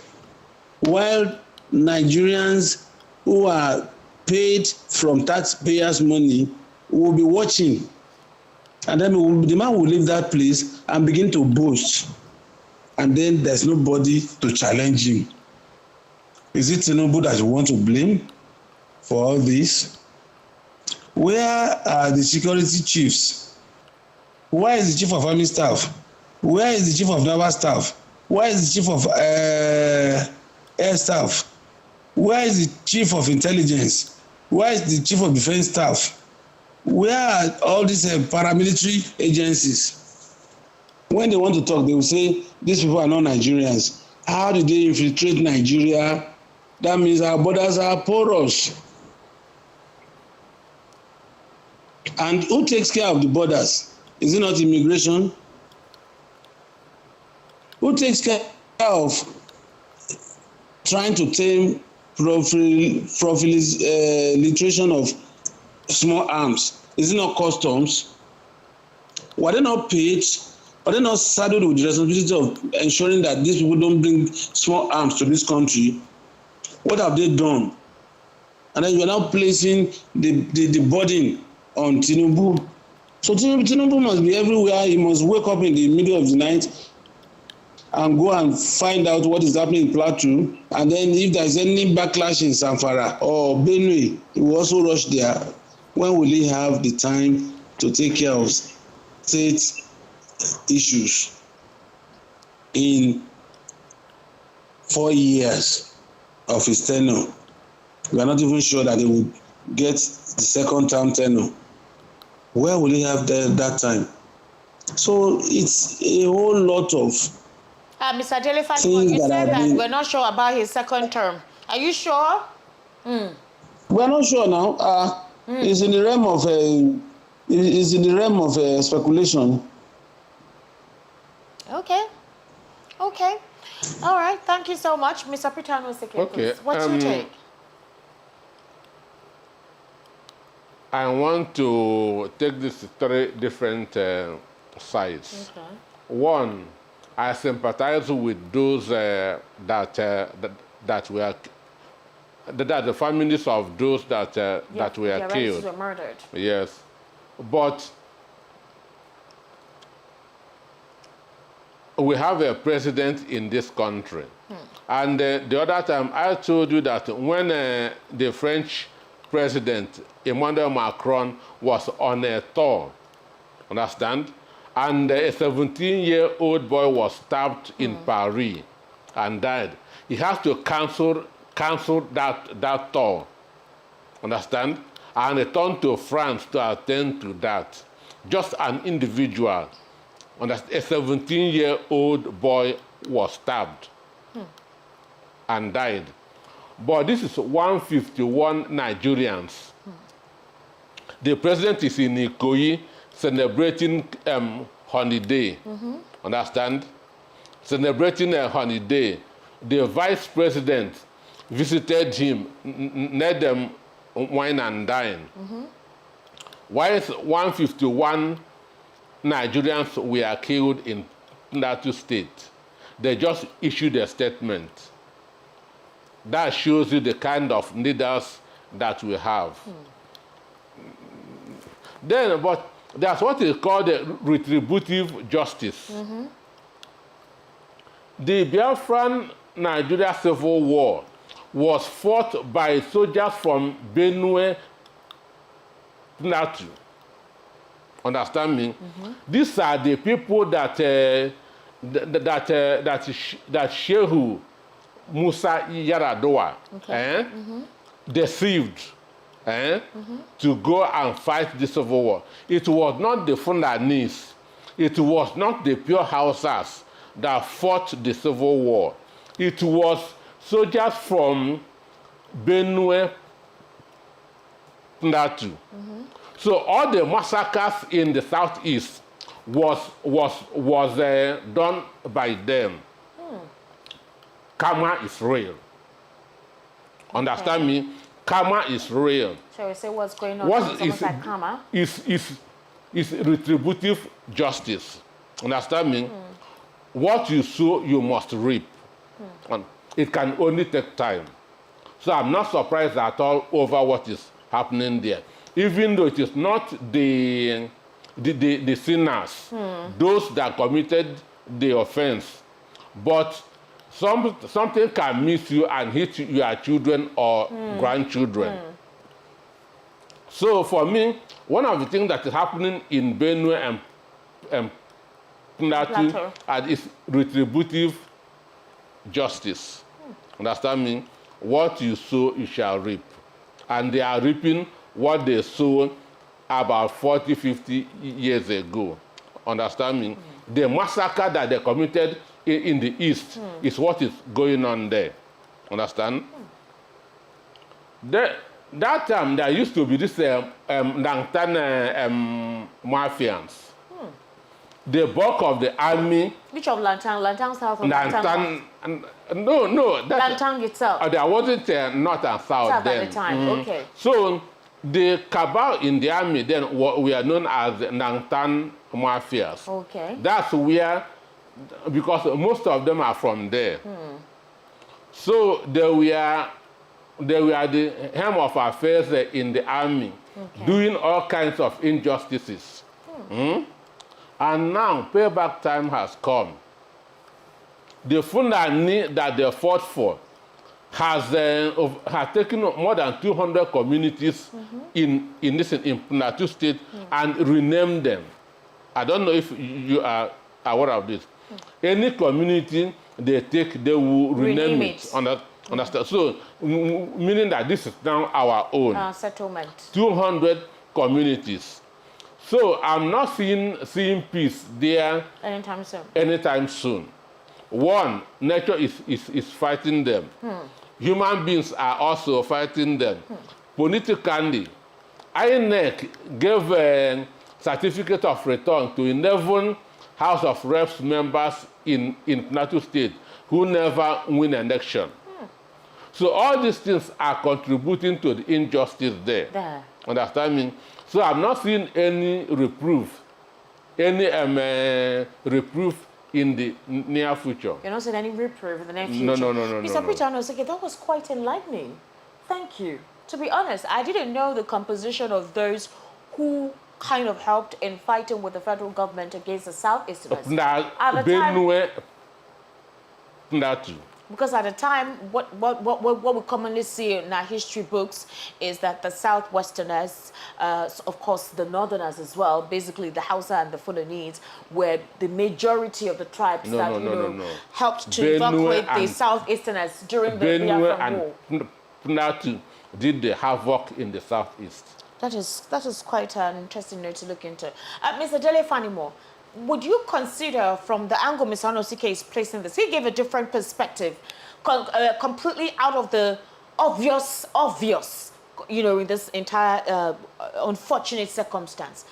while Nigerians who are paid from taxpayers' money will be watching. And then the man will leave that place and begin to boast. And then there's nobody to challenge him. Is it Tinubu that you want to blame for all this? Where are the security chiefs? Where is the chief of army staff? Where is the chief of naval staff? Where is the chief of air staff? Where is the chief of intelligence? Where is the chief of defense staff? Where are all these paramilitary agencies? When they want to talk, they will say, these people are not Nigerians. How did they infiltrate Nigeria? That means our borders are porous. And who takes care of the borders? Is it not immigration? Who takes care of trying to tame proliferation of small arms? Is it not customs? Were they not paid? Are they not saddled with the responsibility of ensuring that these people don't bring small arms to this country? What have they done? And then you are now placing the burden on Tinubu. So Tinubu must be everywhere. He must wake up in the middle of the night and go and find out what is happening in Plateau. And then if there is any backlash in Zamfara or Benue, he will also rush there. When will he have the time to take care of state issues in 4 years of his tenure? We are not even sure that he will get the second term tenure. Where will he have that time? So it's a whole lot of Mr. Delefani, you said that we're not sure about his second term. Are you sure? We're not sure now. It's in the realm of speculation. Okay. All right. Thank you so much, Mr. Peter. Okay. What's your take? I want to take this to 3 different sides. Okay. One, I sympathize with those that were the families of those that were killed. Were murdered. Yes, but we have a president in this country. And the other time, I told you that when the French president, Emmanuel Macron, was on a tour, understand? And a 17-year-old boy was stabbed in Paris and died. He has to cancel that tour, understand? And return to France to attend to that. Just an individual. A 17-year-old boy was stabbed and died. But this is 151 Nigerians. The president is in Ikoyi celebrating holiday. Understand? Celebrating a holiday. The vice president visited him, made them wine and dine. While 151 Nigerians were killed in Plateau State, they just issued a statement. That shows you the kind of leaders that we have. Then, but that's what is called the retributive justice. The Biafran Nigeria Civil War was fought by soldiers from Benue, Plateau. Understand me? These are the people that Shehu Musa Yaradoa deceived to go and fight the civil war. It was not the Fulanese, it was not the pure Hausas that fought the civil war. It was soldiers from Benue, Plateau. So all the massacres in the southeast was done by them. Karma is real. Understand me? Karma is real. Shall we say what's going on? What is like karma? Is retributive justice. Understand me? What you sow, you must reap. And it can only take time. So I'm not surprised at all over what is happening there. Even though it is not the sinners, those that committed the offense, but something can miss you and hit your children or grandchildren. So for me, one of the things that is happening in Benue and Plateau is retributive justice. Understand me? What you sow, you shall reap. And they are reaping what they sowed about 40, 50 years ago. Understand me? The massacre that they committed in the East is what is going on there. Understand? That time, there used to be this Lantan mafians. The bulk of the army... Which of Lantan? Lantan South or Lantan No. Lantan itself? There wasn't North and South then. At the time, okay. So, the cabal in the army then were known as the Lantan mafias. Okay. That's where, because most of them are from there. So they were the helm of affairs in the army, doing all kinds of injustices. And now payback time has come. The Fulani that they fought for has taken more than 200 communities in Plateau State and renamed them. I don't know if you are aware of this. Any community they take, they will rename it. Understand? So, meaning that this is now our own. Settlement. 200 communities. So, I'm not seeing peace there anytime soon. One, nature is fighting them. Human beings are also fighting them. Politically, INEC gave a certificate of return to 11 House of Reps members in Plateau State who never win an election. So all these things are contributing to the injustice there. Understand me? So I'm not seeing any reproof in the near future. You're not seeing any reproof in the near future? No. Mr. Peter, that was quite enlightening. Thank you. To be honest, I didn't know the composition of those who kind of helped in fighting with the federal government against the Southeasterners. Now, At the time, Benue, Plateau. because at the time, what we commonly see in our history books is that the Southwesterners, of course the Northerners as well, basically the Hausa and the Fulanese, were the majority of the tribes helped to evacuate the Southeasterners during the Biafran War. And Plateau did the havoc in the southeast. That is quite an interesting note to look into. Mr. Dele Fanimo, would you consider, from the angle Mr. Anosike is placing this, he gave a different perspective, completely out of the obvious, in this entire unfortunate circumstance.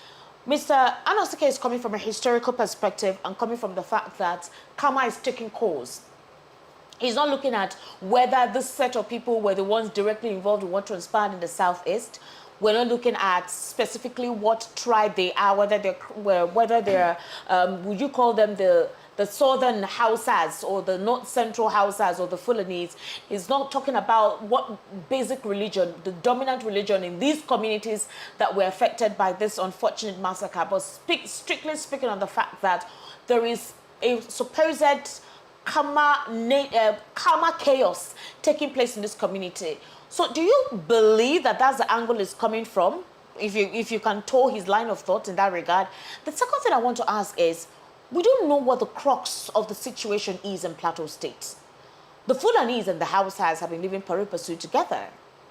Mr. Anosike is coming from a historical perspective and coming from the fact that karma is taking course. He's not looking at whether this set of people were the ones directly involved in what transpired in the Southeast. We're not looking at specifically what tribe they are, whether they're would you call them the southern Hausas or the north central Hausas or the Fulanese. He's not talking about what basic religion, the dominant religion in these communities that were affected by this unfortunate massacre, but strictly speaking on the fact that there is a supposed karma chaos taking place in this community. So do you believe that that's the angle is coming from? If you can toe his line of thought in that regard. The second thing I want to ask is, we don't know what the crux of the situation is in Plateau State. The Fulanese and the Hausas have been living pari passu together.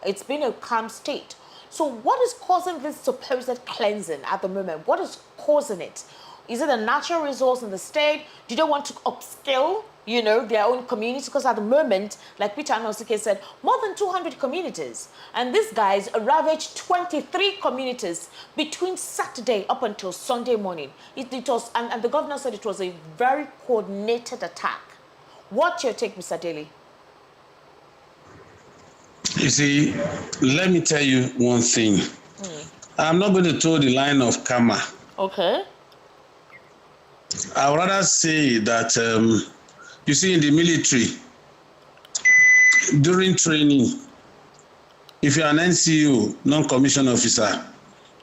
It's been a calm state. So what is causing this supposed cleansing at the moment? What is causing it? Is it a natural resource in the state? Do they want to upskill, their own communities? Because at the moment, like Peter Anosike said, more than 200 communities. And these guys ravaged 23 communities between Saturday up until Sunday morning. It was, and the governor said it was a very coordinated attack. What's your take, Mr. Daly? You see, let me tell you one thing. I'm not going to toe the line of karma. Okay. I would rather say that, you see, in the military, during training, if you're an NCO, non-commissioned officer,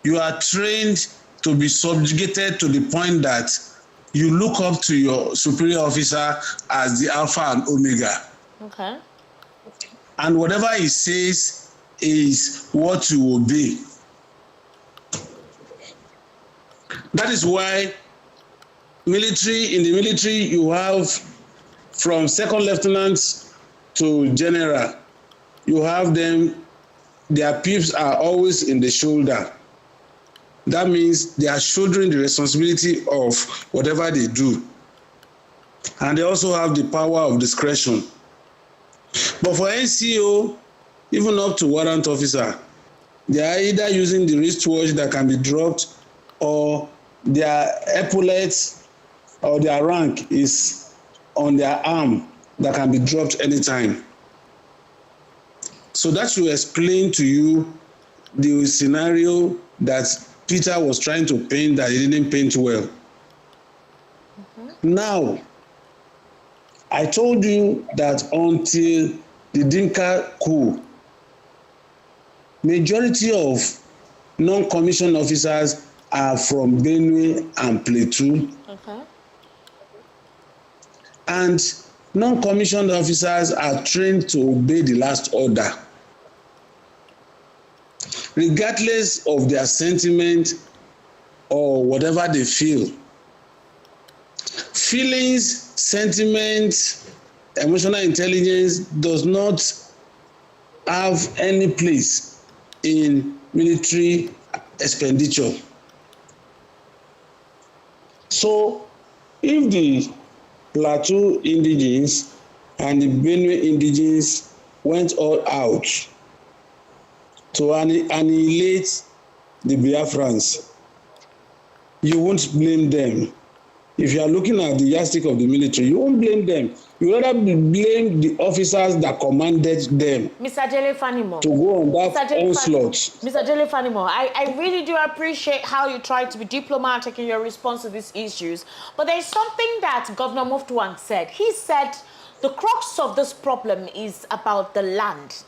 you are trained to be subjugated to the point that you look up to your superior officer as the alpha and omega. Okay. And whatever he says is what you obey. That is why in the military, you have from second lieutenant to general, you have them, their pips are always in the shoulder. That means they are shouldering the responsibility of whatever they do. And they also have the power of discretion. But for NCO, even up to warrant officer, they are either using the wristwatch that can be dropped, or their epaulets or their rank is on their arm that can be dropped anytime. So that should explain to you the scenario that Peter was trying to paint that he didn't paint well. Now, I told you that until the Dinka coup, majority of non-commissioned officers are from Benue and Plateau. Okay. And non-commissioned officers are trained to obey the last order, regardless of their sentiment or whatever they feel. Feelings, sentiment, emotional intelligence does not have any place in military expenditure. So, if the Plateau indigenes and the Benue indigenes went all out to annihilate the Biafrans, you won't blame them. If you are looking at the yardstick of the military, you won't blame them. You rather blame the officers that commanded them Mr. Dele Fanimo, to go on that onslaught. Mr. Dele Fanimo, I really do appreciate how you try to be diplomatic in your response to these issues. But there's something that Governor Muftuan said. He said the crux of this problem is about the land.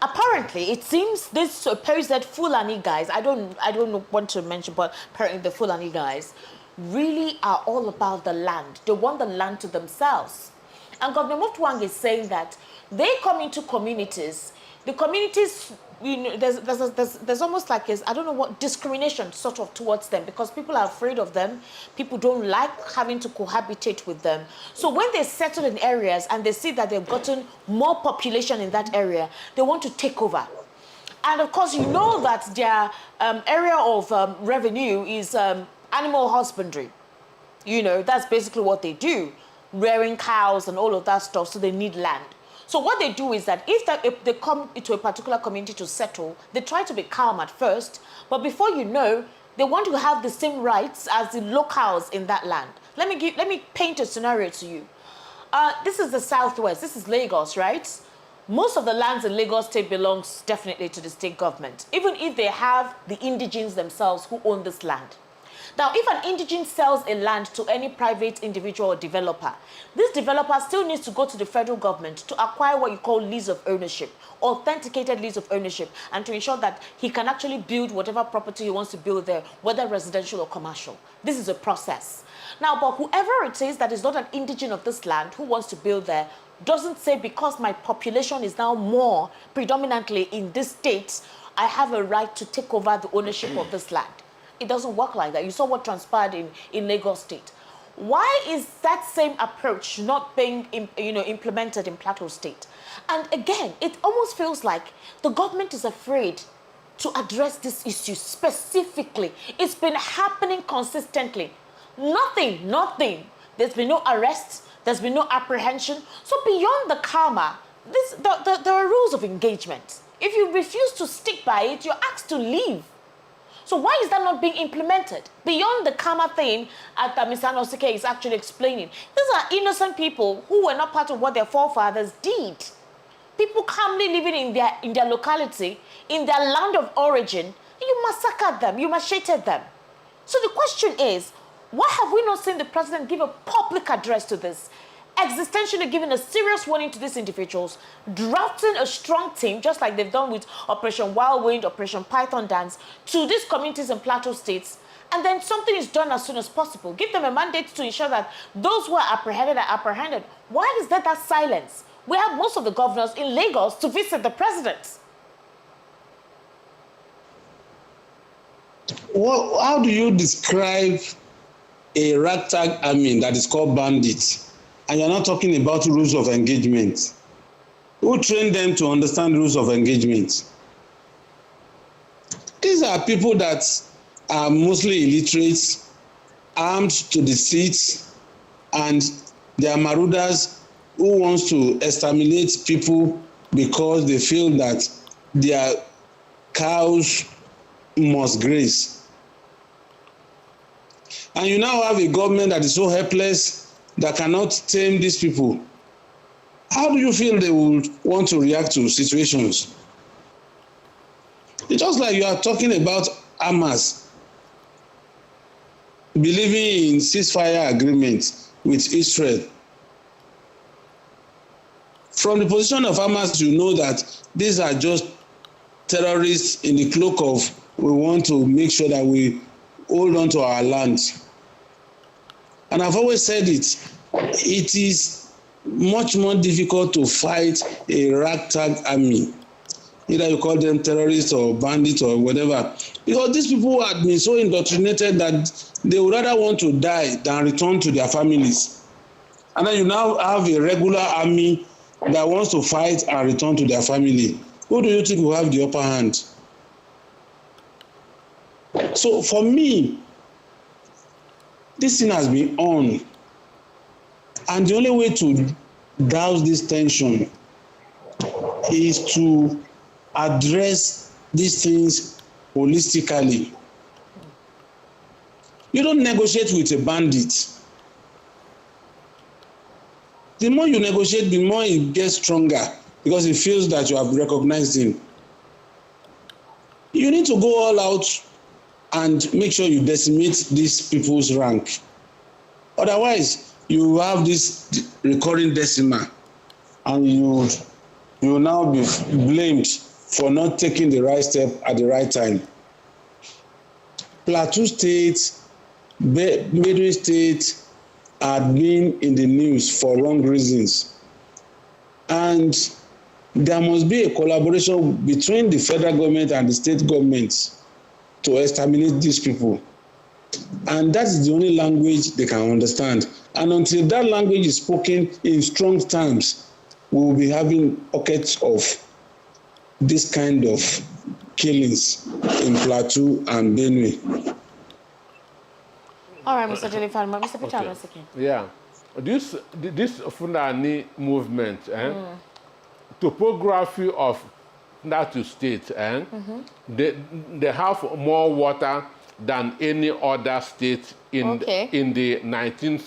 apparently, it seems these supposed Fulani guys, I don't want to mention, but apparently the Fulani guys really are all about the land. They want the land to themselves. And Governor Mutwang is saying that they come into communities, the communities, you know, there's almost like I don't know what, discrimination sort of towards them, because people are afraid of them. People don't like having to cohabitate with them. So when they settle in areas and they see that they've gotten more population in that area, they want to take over. And of course, you know that their area of revenue is animal husbandry. You know, that's basically what they do, rearing cows and all of that stuff, so they need land. So what they do is that if they come into a particular community to settle, they try to be calm at first, but before you know, they want to have the same rights as the locals in that land. Let me paint a scenario to you. This is the Southwest, this is Lagos, right? Most of the lands in Lagos State belongs definitely to the state government, even if they have the indigenes themselves who own this land. Now, if an indigene sells a land to any private individual or developer, this developer still needs to go to the federal government to acquire what you call lease of ownership, authenticated lease of ownership, and to ensure that he can actually build whatever property he wants to build there, whether residential or commercial. This is a process. Now, but whoever it is that is not an indigene of this land who wants to build there doesn't say, because my population is now more predominantly in this state, I have a right to take over the ownership of this land. It doesn't work like that. You saw what transpired in Lagos State. Why is that same approach not being implemented in Plateau State? And again, it almost feels like the government is afraid to address this issue specifically. It's been happening consistently. Nothing. There's been no arrests. There's been no apprehension. So beyond the karma, there are rules of engagement. If you refuse to stick by it, you're asked to leave. So why is that not being implemented? Beyond the karma thing that Mr. Anosike is actually explaining. These are innocent people who were not part of what their forefathers did. People calmly living in their locality, in their land of origin, you massacred them, you macheted them. So the question is, why have we not seen the president give a public address to this? Existentially giving a serious warning to these individuals, drafting a strong team, just like they've done with Operation Wild Wind, Operation Python Dance, to these communities in Plateau States, and then something is done as soon as possible. Give them a mandate to ensure that those who are apprehended are apprehended. Why is there that silence? We have most of the governors in Lagos to visit the president. Well, how do you describe a ragtag army that is called bandits? And you're not talking about rules of engagement. Who trained them to understand rules of engagement? These are people that are mostly illiterate, armed to the teeth, and they are marauders who wants to exterminate people because they feel that their cows must graze. And you now have a government that is so helpless that cannot tame these people. How do you feel they would want to react to situations? It's just like you are talking about Hamas believing in ceasefire agreement with Israel. From the position of Hamas, you know that these are just terrorists in the cloak of we want to make sure that we hold on to our land. And I've always said it is much more difficult to fight a ragtag army, either you call them terrorists or bandits or whatever, because these people have been so indoctrinated that they would rather want to die than return to their families. And then you now have a regular army that wants to fight and return to their family. Who do you think will have the upper hand? So for me, this thing has been on, and the only way to douse this tension is to address these things holistically. You don't negotiate with a bandit. The more you negotiate, the more it gets stronger because it feels that you have recognized him. You need to go all out and make sure you decimate these people's rank. Otherwise, you have this recurring decimal and you you will now be blamed for not taking the right step at the right time. Plateau State, Benue State had been in the news for wrong reasons. And there must be a collaboration between the federal government and the state governments to exterminate these people. And that is the only language they can understand. And until that language is spoken in strong terms, we will be having pockets of this kind of killings in Plateau and Benue. All right, Mr. Jelifan, Mr. Peter, okay. Once again. Yeah. This Fulani movement, topography of Plateau State, they have more water than any other state in the 19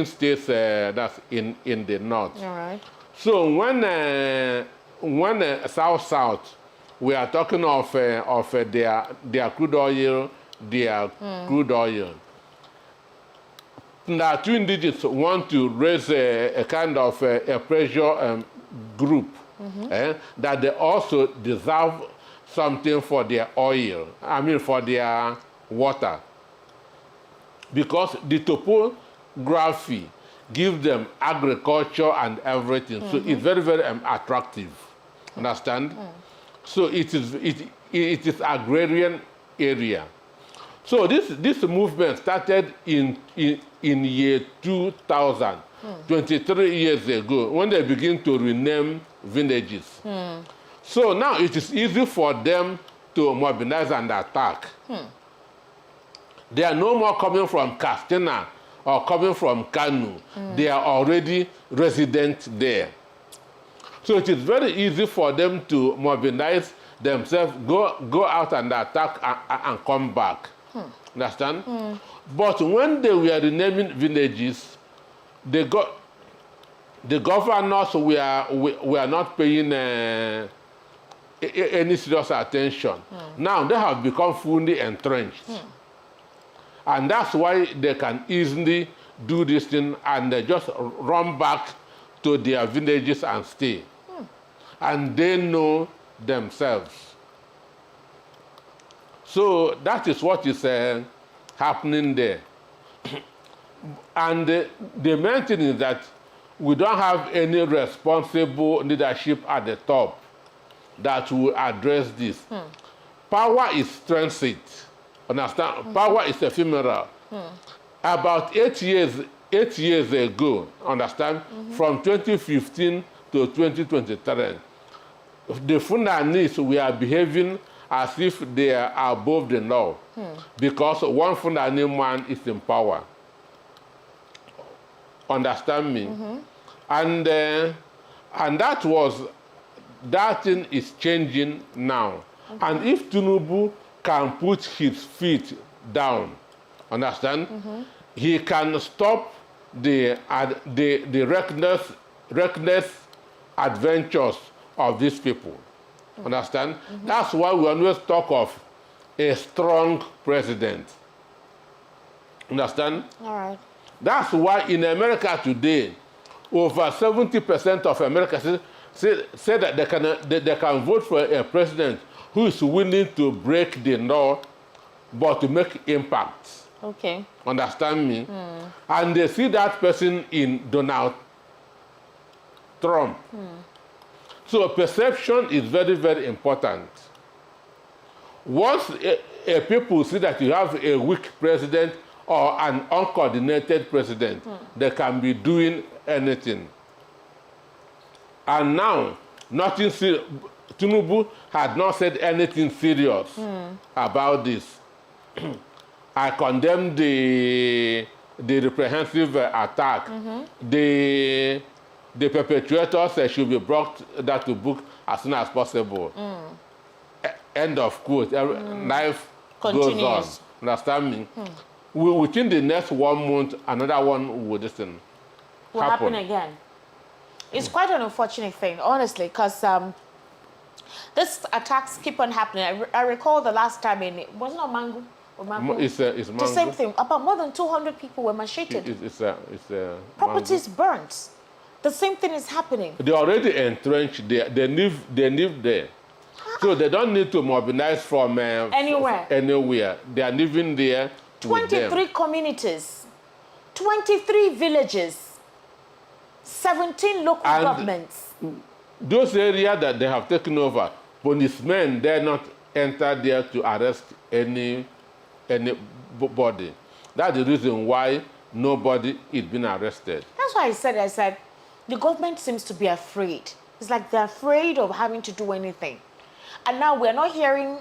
states that's in the north. All right. So when south, we are talking of their crude oil, crude oil. Now, two indigenous want to raise a kind of a pressure group that they also deserve something for their oil, for their water. Because the topography gives them agriculture and everything. So it's very, very attractive. Understand? So it is agrarian area. So this movement started in year 2000, 23 years ago, when they begin to rename villages. So now it is easy for them to mobilize and attack. They are no more coming from Castina or coming from Kanu. They are already resident there. So it is very easy for them to mobilize themselves, go out and attack and come back. Understand? But when they were renaming villages, the governors were not paying any serious attention. Now they have become fully entrenched. And that's why they can easily do this thing and they just run back to their villages and stay. And they know themselves. So that is what is happening there. And the main thing is that we don't have any responsible leadership at the top that will address this. Power is transit. Understand? Power is ephemeral. About 8 years ago, understand, from 2015 to 2023, the Fulanese were behaving as if they are above the law, because one Fulani man is in power. Understand me? And that thing is changing now. And if Tinubu can put his feet down, understand, he can stop the reckless adventures of these people. Understand? That's why we always talk of a strong president. Understand? All right. That's why in America today, over 70% of Americans say that they can vote for a president who is willing to break the law, but to make impact. Okay. Understand me? And they see that person in Donald Trump. So perception is very, very important. Once a people see that you have a weak president or an uncoordinated president, they can be doing anything. And now, nothing serious. Tinubu had not said anything serious about this. I condemn the reprehensive attack. The perpetrators should be brought to book as soon as possible. End of quote. Life goes on. Understand me? Within the next 1 month, another one will happen again. It's quite an unfortunate thing, honestly, because these attacks keep on happening. I recall the last time wasn't it Mangu? It's Mangu. The same thing. About more than 200 people were macheted. It's properties burnt. The same thing is happening. They're already entrenched there. They live there. So they don't need to mobilize from Anywhere. Anywhere. They are living there. 23 communities, 23 villages, 17 local governments. Those areas that they have taken over, policemen dare not enter there to arrest anybody. That's the reason why nobody is being arrested. That's why I said, the government seems to be afraid. It's like they're afraid of having to do anything. And now we're not hearing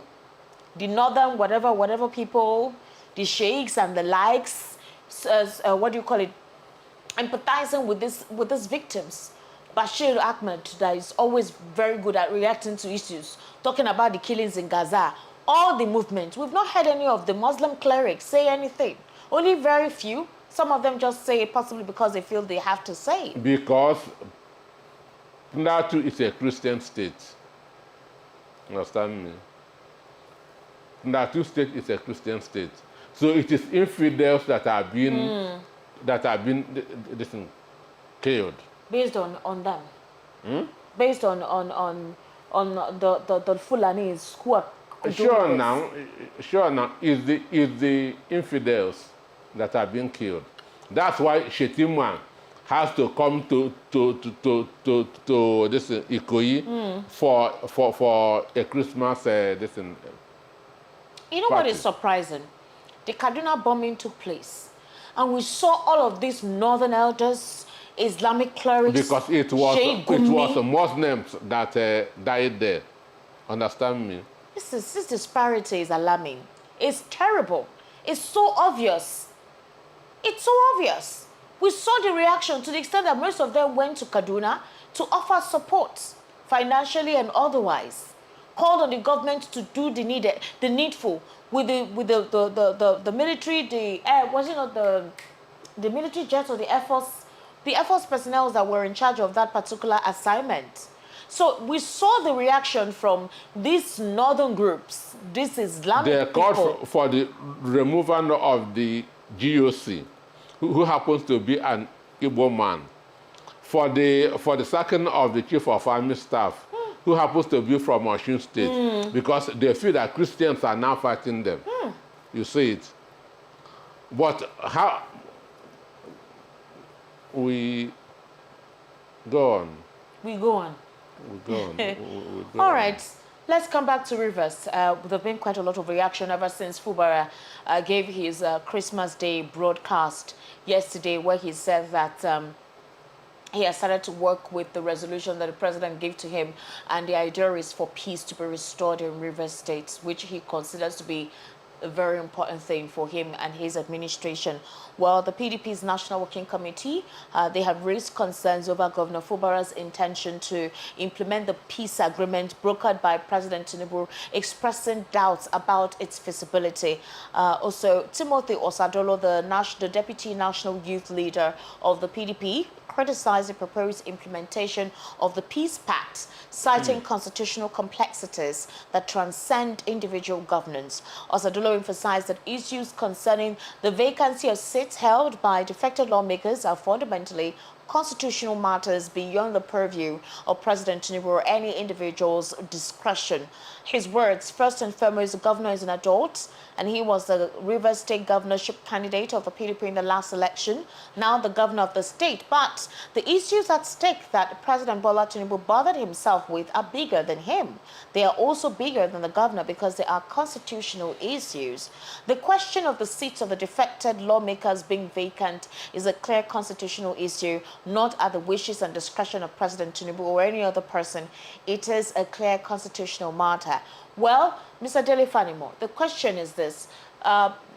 the northern whatever people, the sheikhs and the likes, empathizing with these victims. Bashir Ahmed, that is always very good at reacting to issues, talking about the killings in Gaza, all the movement. We've not heard any of the Muslim clerics say anything. Only very few. Some of them just say it possibly because they feel they have to say it. Because Plateau is a Christian state. Understand me? Plateau state is a Christian state. So it is infidels that are being killed. Based on them. Based on the Fulanis who are Sure now, is the infidels that are being killed. That's why Shetima has to come to this Ikoyi for a Christmas You know party. what is surprising? The Kaduna bombing took place, and we saw all of these northern elders, Islamic clerics, because it was Muslims that died there. Understand me? This disparity is alarming. It's terrible. It's so obvious. It's so obvious. We saw the reaction to the extent that most of them went to Kaduna to offer support, financially and otherwise. Called on the government to do the needful with the military, the military jets or the Air Force personnel that were in charge of that particular assignment. So we saw the reaction from these northern groups, these Islamic they people. called for the removal of the GOC, who happens to be an Igbo man, for the sacking of the chief of army staff, who happens to be from Osun State, because they feel that Christians are now fighting them. You see it. But how we go on? We go on. We go on. we go All on. right. Let's come back to Rivers. There's been quite a lot of reaction ever since Fubara gave his Christmas Day broadcast yesterday, where he said that he has started to work with the resolution that the president gave to him, and the idea is for peace to be restored in Rivers State, which he considers to be a very important thing for him and his administration. Well, the PDP's National Working Committee, they have raised concerns over Governor Fubara's intention to implement the peace agreement brokered by President Tinubu, expressing doubts about its feasibility. Also, Timothy Osadolo, the Deputy National Youth Leader of the PDP, criticized the proposed implementation of the Peace Pact, citing constitutional complexities that transcend individual governance. Osadolo emphasized that issues concerning the vacancy of seats held by defected lawmakers are fundamentally constitutional matters beyond the purview of President Tinubu or any individual's discretion. His words, first and foremost, the governor is an adult, and he was the Rivers State governorship candidate of the PDP in the last election, now the governor of the state. But the issues at stake that President Bola Tinubu bothered himself with are bigger than him. They are also bigger than the governor because they are constitutional issues. The question of the seats of the defected lawmakers being vacant is a clear constitutional issue, not at the wishes and discretion of President Tinubu or any other person. It is a clear constitutional matter. Well, Mr. Dele Fanimo, the question is this.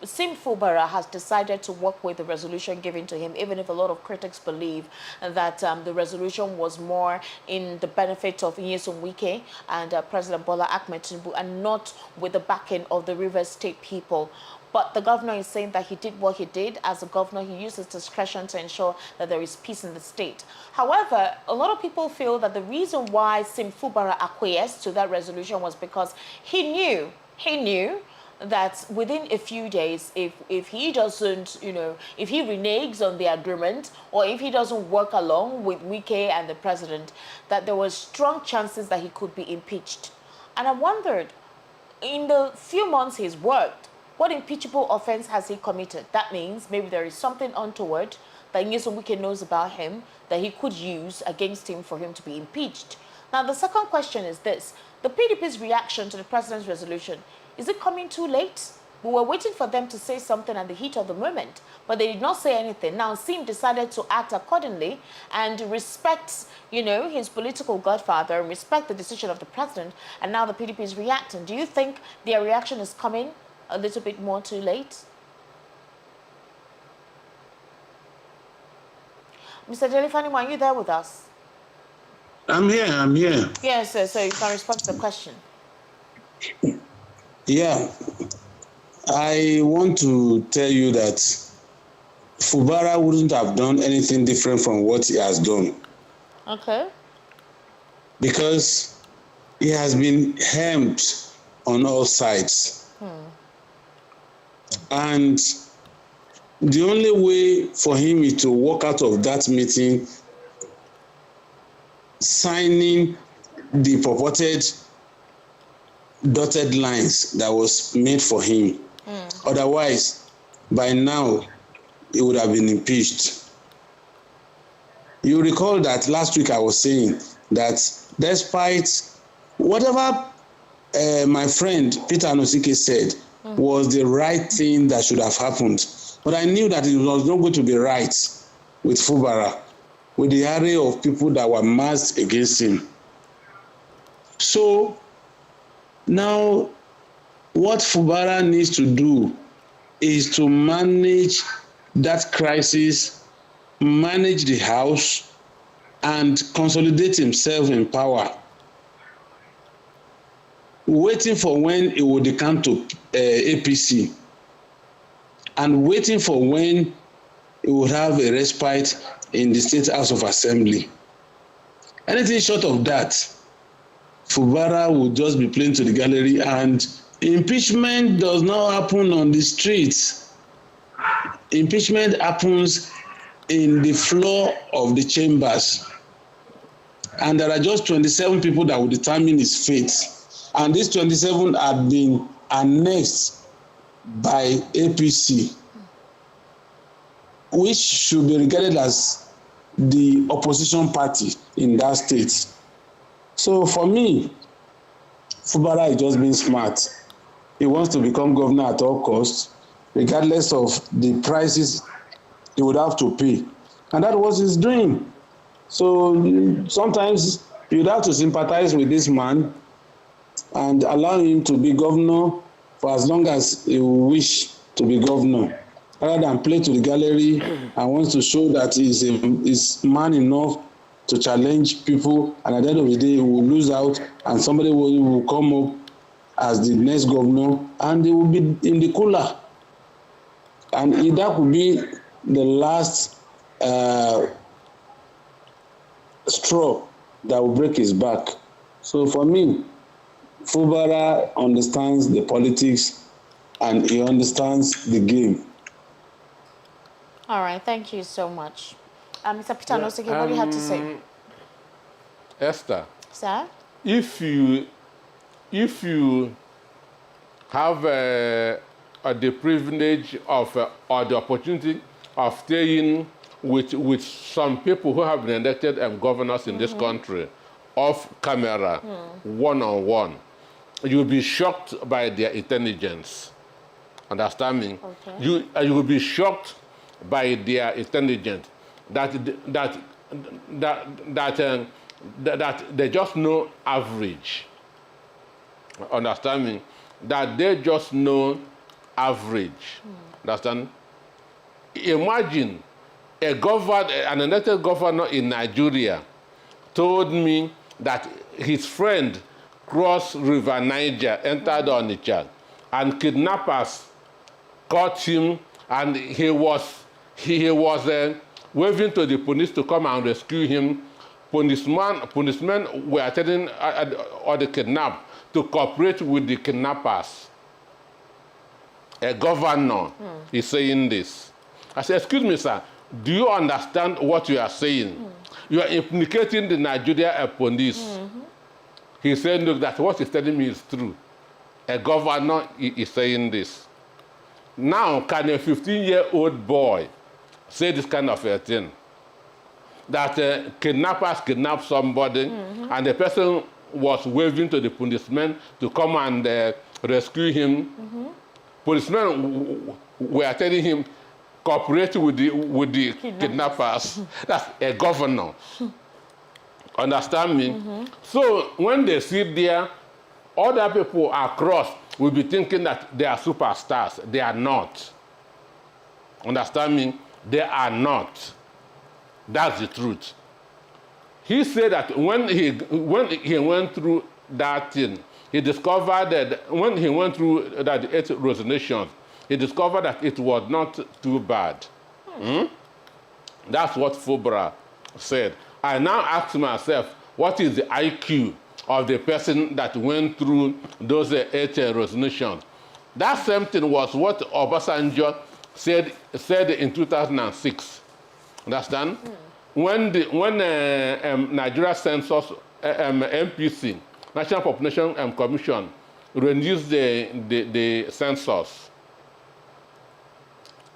Sim Fubara has decided to work with the resolution given to him, even if a lot of critics believe that the resolution was more in the benefit of Nyesom Wike and President Bola Ahmed Tinubu, and not with the backing of the Rivers State people. But the governor is saying that he did what he did. As a governor, he used his discretion to ensure that there is peace in the state. However, a lot of people feel that the reason why Sim Fubara acquiesced to that resolution was because he knew that within a few days, if he doesn't, if he reneges on the agreement, or if he doesn't work along with Wike and the president, that there were strong chances that he could be impeached. And I wondered, in the few months he's worked, what impeachable offense has he committed? That means maybe there is something untoward that Nyesom Wike knows about him that he could use against him for him to be impeached. Now, the second question is this. The PDP's reaction to the president's resolution, is it coming too late? We were waiting for them to say something at the heat of the moment, but they did not say anything. Now, Sim decided to act accordingly and respect, his political godfather, and respect the decision of the president, and now the PDP is reacting. Do you think their reaction is coming a little bit more too late? Mr. Delifani, are you there with us? I'm here. Yes, so you can respond to the question. Yeah. I want to tell you that Fubara wouldn't have done anything different from what he has done. Okay. Because he has been hemmed on all sides. And the only way for him is to walk out of that meeting signing the purported dotted lines that was made for him. Otherwise, by now, he would have been impeached. You recall that last week I was saying that despite whatever my friend Peter Anosike said was the right thing that should have happened, but I knew that it was not going to be right with Fubara, with the array of people that were massed against him. So now what Fubara needs to do is to manage that crisis, manage the house, and consolidate himself in power, waiting for when it will decamp to APC, and waiting for when it will have a respite in the State House of Assembly. Anything short of that, Fubara will just be playing to the gallery, and impeachment does not happen on the streets. Impeachment happens in the floor of the chambers. And there are just 27 people that will determine his fate. And these 27 have been annexed by APC, which should be regarded as the opposition party in that state. So for me, Fubara is just being smart. He wants to become governor at all costs, regardless of the prices he would have to pay. And that was his dream. So sometimes you'd have to sympathize with this man and allow him to be governor for as long as he will wish to be governor, rather than play to the gallery and wants to show that he's man enough to challenge people, and at the end of the day he will lose out and somebody will come up as the next governor and they will be in the cooler. And that could be the last straw that will break his back. So for me, Fubara understands the politics and he understands the game. All right, thank you so much. Mr. Peter Anosike, what do you have to say? Esther. Sir? If you have the privilege of or the opportunity of staying with some people who have been elected governors in this country off camera, one-on-one, you'll be shocked by their intelligence. Understand me? Okay. You will be shocked by their intelligence that they just know average. Understand me? That they just know average. Understand? Imagine an elected governor in Nigeria told me that his friend crossed River Niger, entered Onitsha, and kidnappers caught him, and he was waving to the police to come and rescue him. Policemen were telling the kidnapped to cooperate with the kidnappers. a governor is saying this. I said, excuse me, sir, do you understand what you are saying? You are implicating the Nigeria police. He said, look, that what he's telling me is true. A governor is saying this. Now, can a 15-year-old boy say this kind of a thing? That kidnappers kidnap somebody, and the person was waving to the policemen to come and rescue him. Policemen were telling him, cooperate with the kidnappers. That's a governor. Understand me? So when they sit there, other people across will be thinking that they are superstars. They are not. Understand me? They are not. That's the truth. He said that when he went through that thing, he discovered that when he went through that 8 resignations, he discovered that it was not too bad. That's what Fubra said. I now ask myself, what is the IQ of the person that went through those 8 resignations? That same thing was what Obasanjo said in 2006. Understand? When Nigeria Census MPC, National Population Commission, released the census,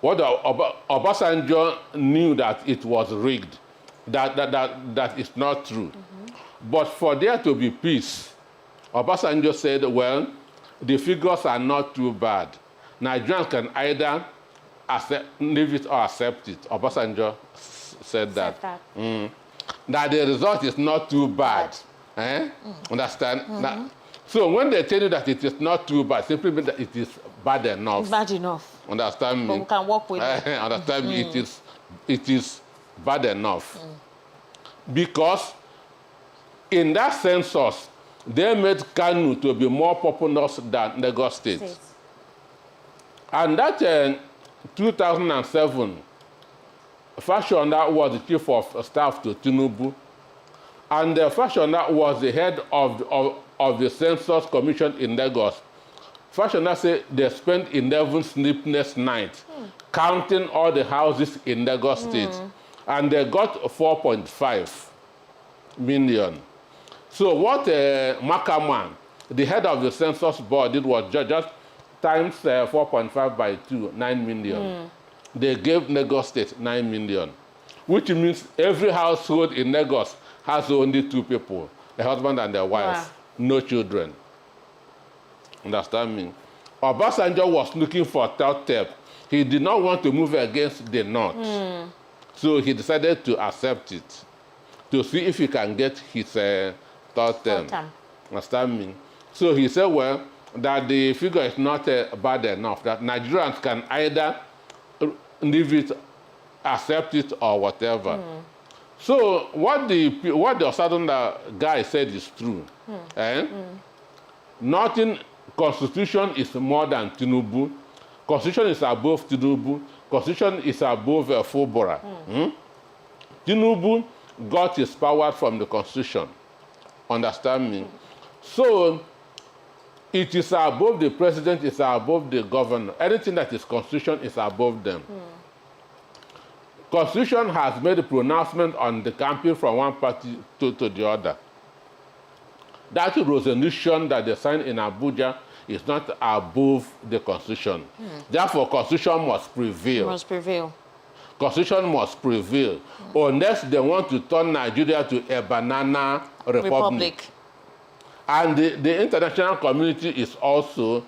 what Obasanjo knew that it was rigged, that is not true. But for there to be peace, Obasanjo said, well, the figures are not too bad. Nigerians can either leave it or accept it. Obasanjo said that. That the result is not too bad. Understand? That, so when they tell you that it is not too bad, simply means that it is bad enough. Bad enough. Understand me? But we can work with it. Understand me? It is bad enough. Because in that census, they made Kanu to be more populous than Lagos State. And that 2007, Fashionda was the chief of staff to Tinubu. And Fashionda was the head of the Census Commission in Lagos. Fashionda said they spent 11 sleepless nights counting all the houses in Lagos State. And they got 4.5 million. So what Makaman, the head of the census board, did was just times 4.5 by 2, 9 million. They gave Lagos State 9 million, which means every household in Lagos has only 2 people, a husband and a wife, no children. Understand me? Obasanjo was looking for a third term. He did not want to move against the North. So he decided to accept it, to see if he can get his third term. Understand me? So he said, well, that the figure is not bad enough, that Nigerians can either leave it, accept it, or whatever. So what the southern guy said is true. Nothing, Constitution is more than Tinubu. Constitution is above Tinubu. Constitution is above Fubara. Tinubu got his power from the Constitution. Understand me? So it is above the president, it's above the governor. Anything that is Constitution is above them. Constitution has made a pronouncement on the campaign from one party to the other. That resolution that they signed in Abuja is not above the Constitution. Therefore, Constitution must prevail. Must prevail. Constitution must prevail, unless they want to turn Nigeria to a banana republic. And the international community is also